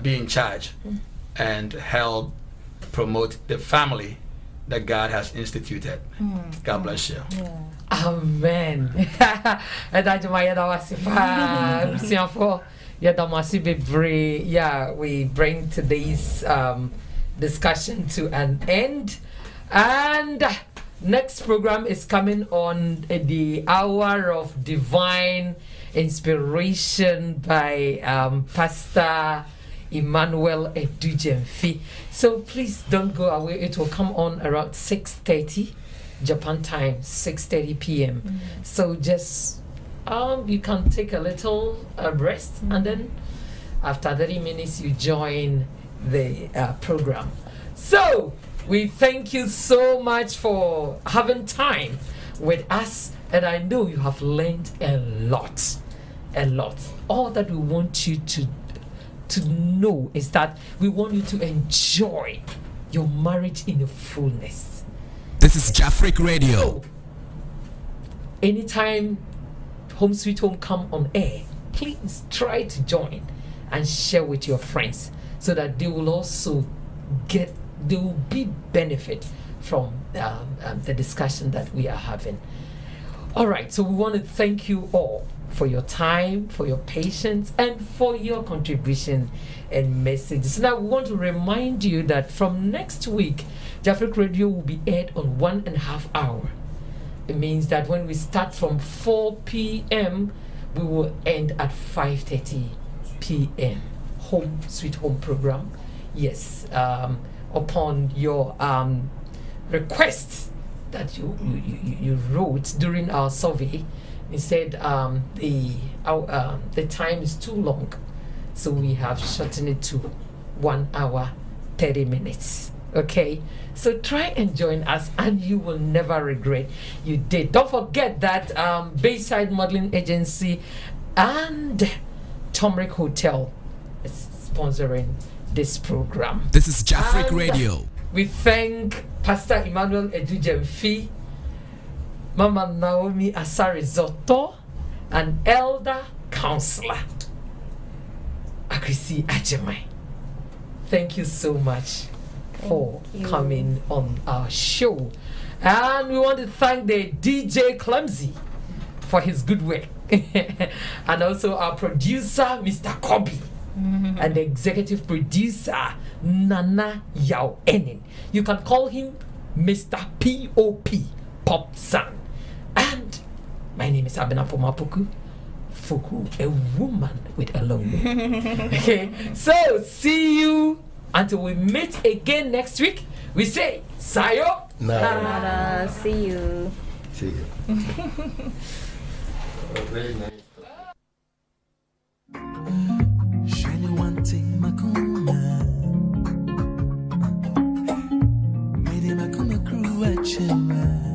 Speaker 8: Be in charge and help promote the family that God has instituted. God bless you.
Speaker 5: Amen. Yeah, Damasi Bebre. Yeah, we bring today's discussion to an end. And next program is coming on the Hour of Divine Inspiration by Pastor Emmanuel Edujemfi. So please don't go away. It will come on around 6:30 Japan time, 6:30 p.m. So just you can take a little rest, and then after 30 minutes you join the program. So we thank you so much for having time with us, and I know you have learned a lot. All that we want you to know is that we want you to enjoy your marriage in the fullness.
Speaker 1: This is Jafric Radio.
Speaker 5: So, anytime Home Sweet Home come on air, please try to join and share with your friends so that they will also they will be benefit from the discussion that we are having. All right, so we want to thank you all for your time, for your patience, and for your contribution and messages. Now, we want to remind you that from next week, Jafric Radio will be aired on 1.5 hours. It means that when we start from 4 p.m., we will end at 5:30 p.m. Home Sweet Home program. Yes, upon your request that you wrote during our survey, he said the time is too long, so we have shortened it to 1 hour 30 minutes. Okay, so try and join us, and you will never regret you did. Don't forget that Bayside Modeling Agency and Turmeric Hotel is sponsoring this program.
Speaker 1: This is Jafric Radio.
Speaker 5: We thank Pastor Emmanuel Edujemfi, Mama Naomi Asarizotto, and Elder Counselor Akrisi Ajemai. Thank you so much for coming on our show. And we want to thank the DJ Clumsy for his good work. And also our producer, Mr. Kobe. And the executive producer, Nana Yao Enin. You can call him Mr. P.O.P. Pop San. And my name is Abena Pomapuku Fuku, a woman with a long name. Okay, so see you until we meet again next week. We say Sayo.
Speaker 7: Nara. See you.
Speaker 6: See you. Very nice.
Speaker 10: Shiny one thing, Makuna. Made him a come a crew at you.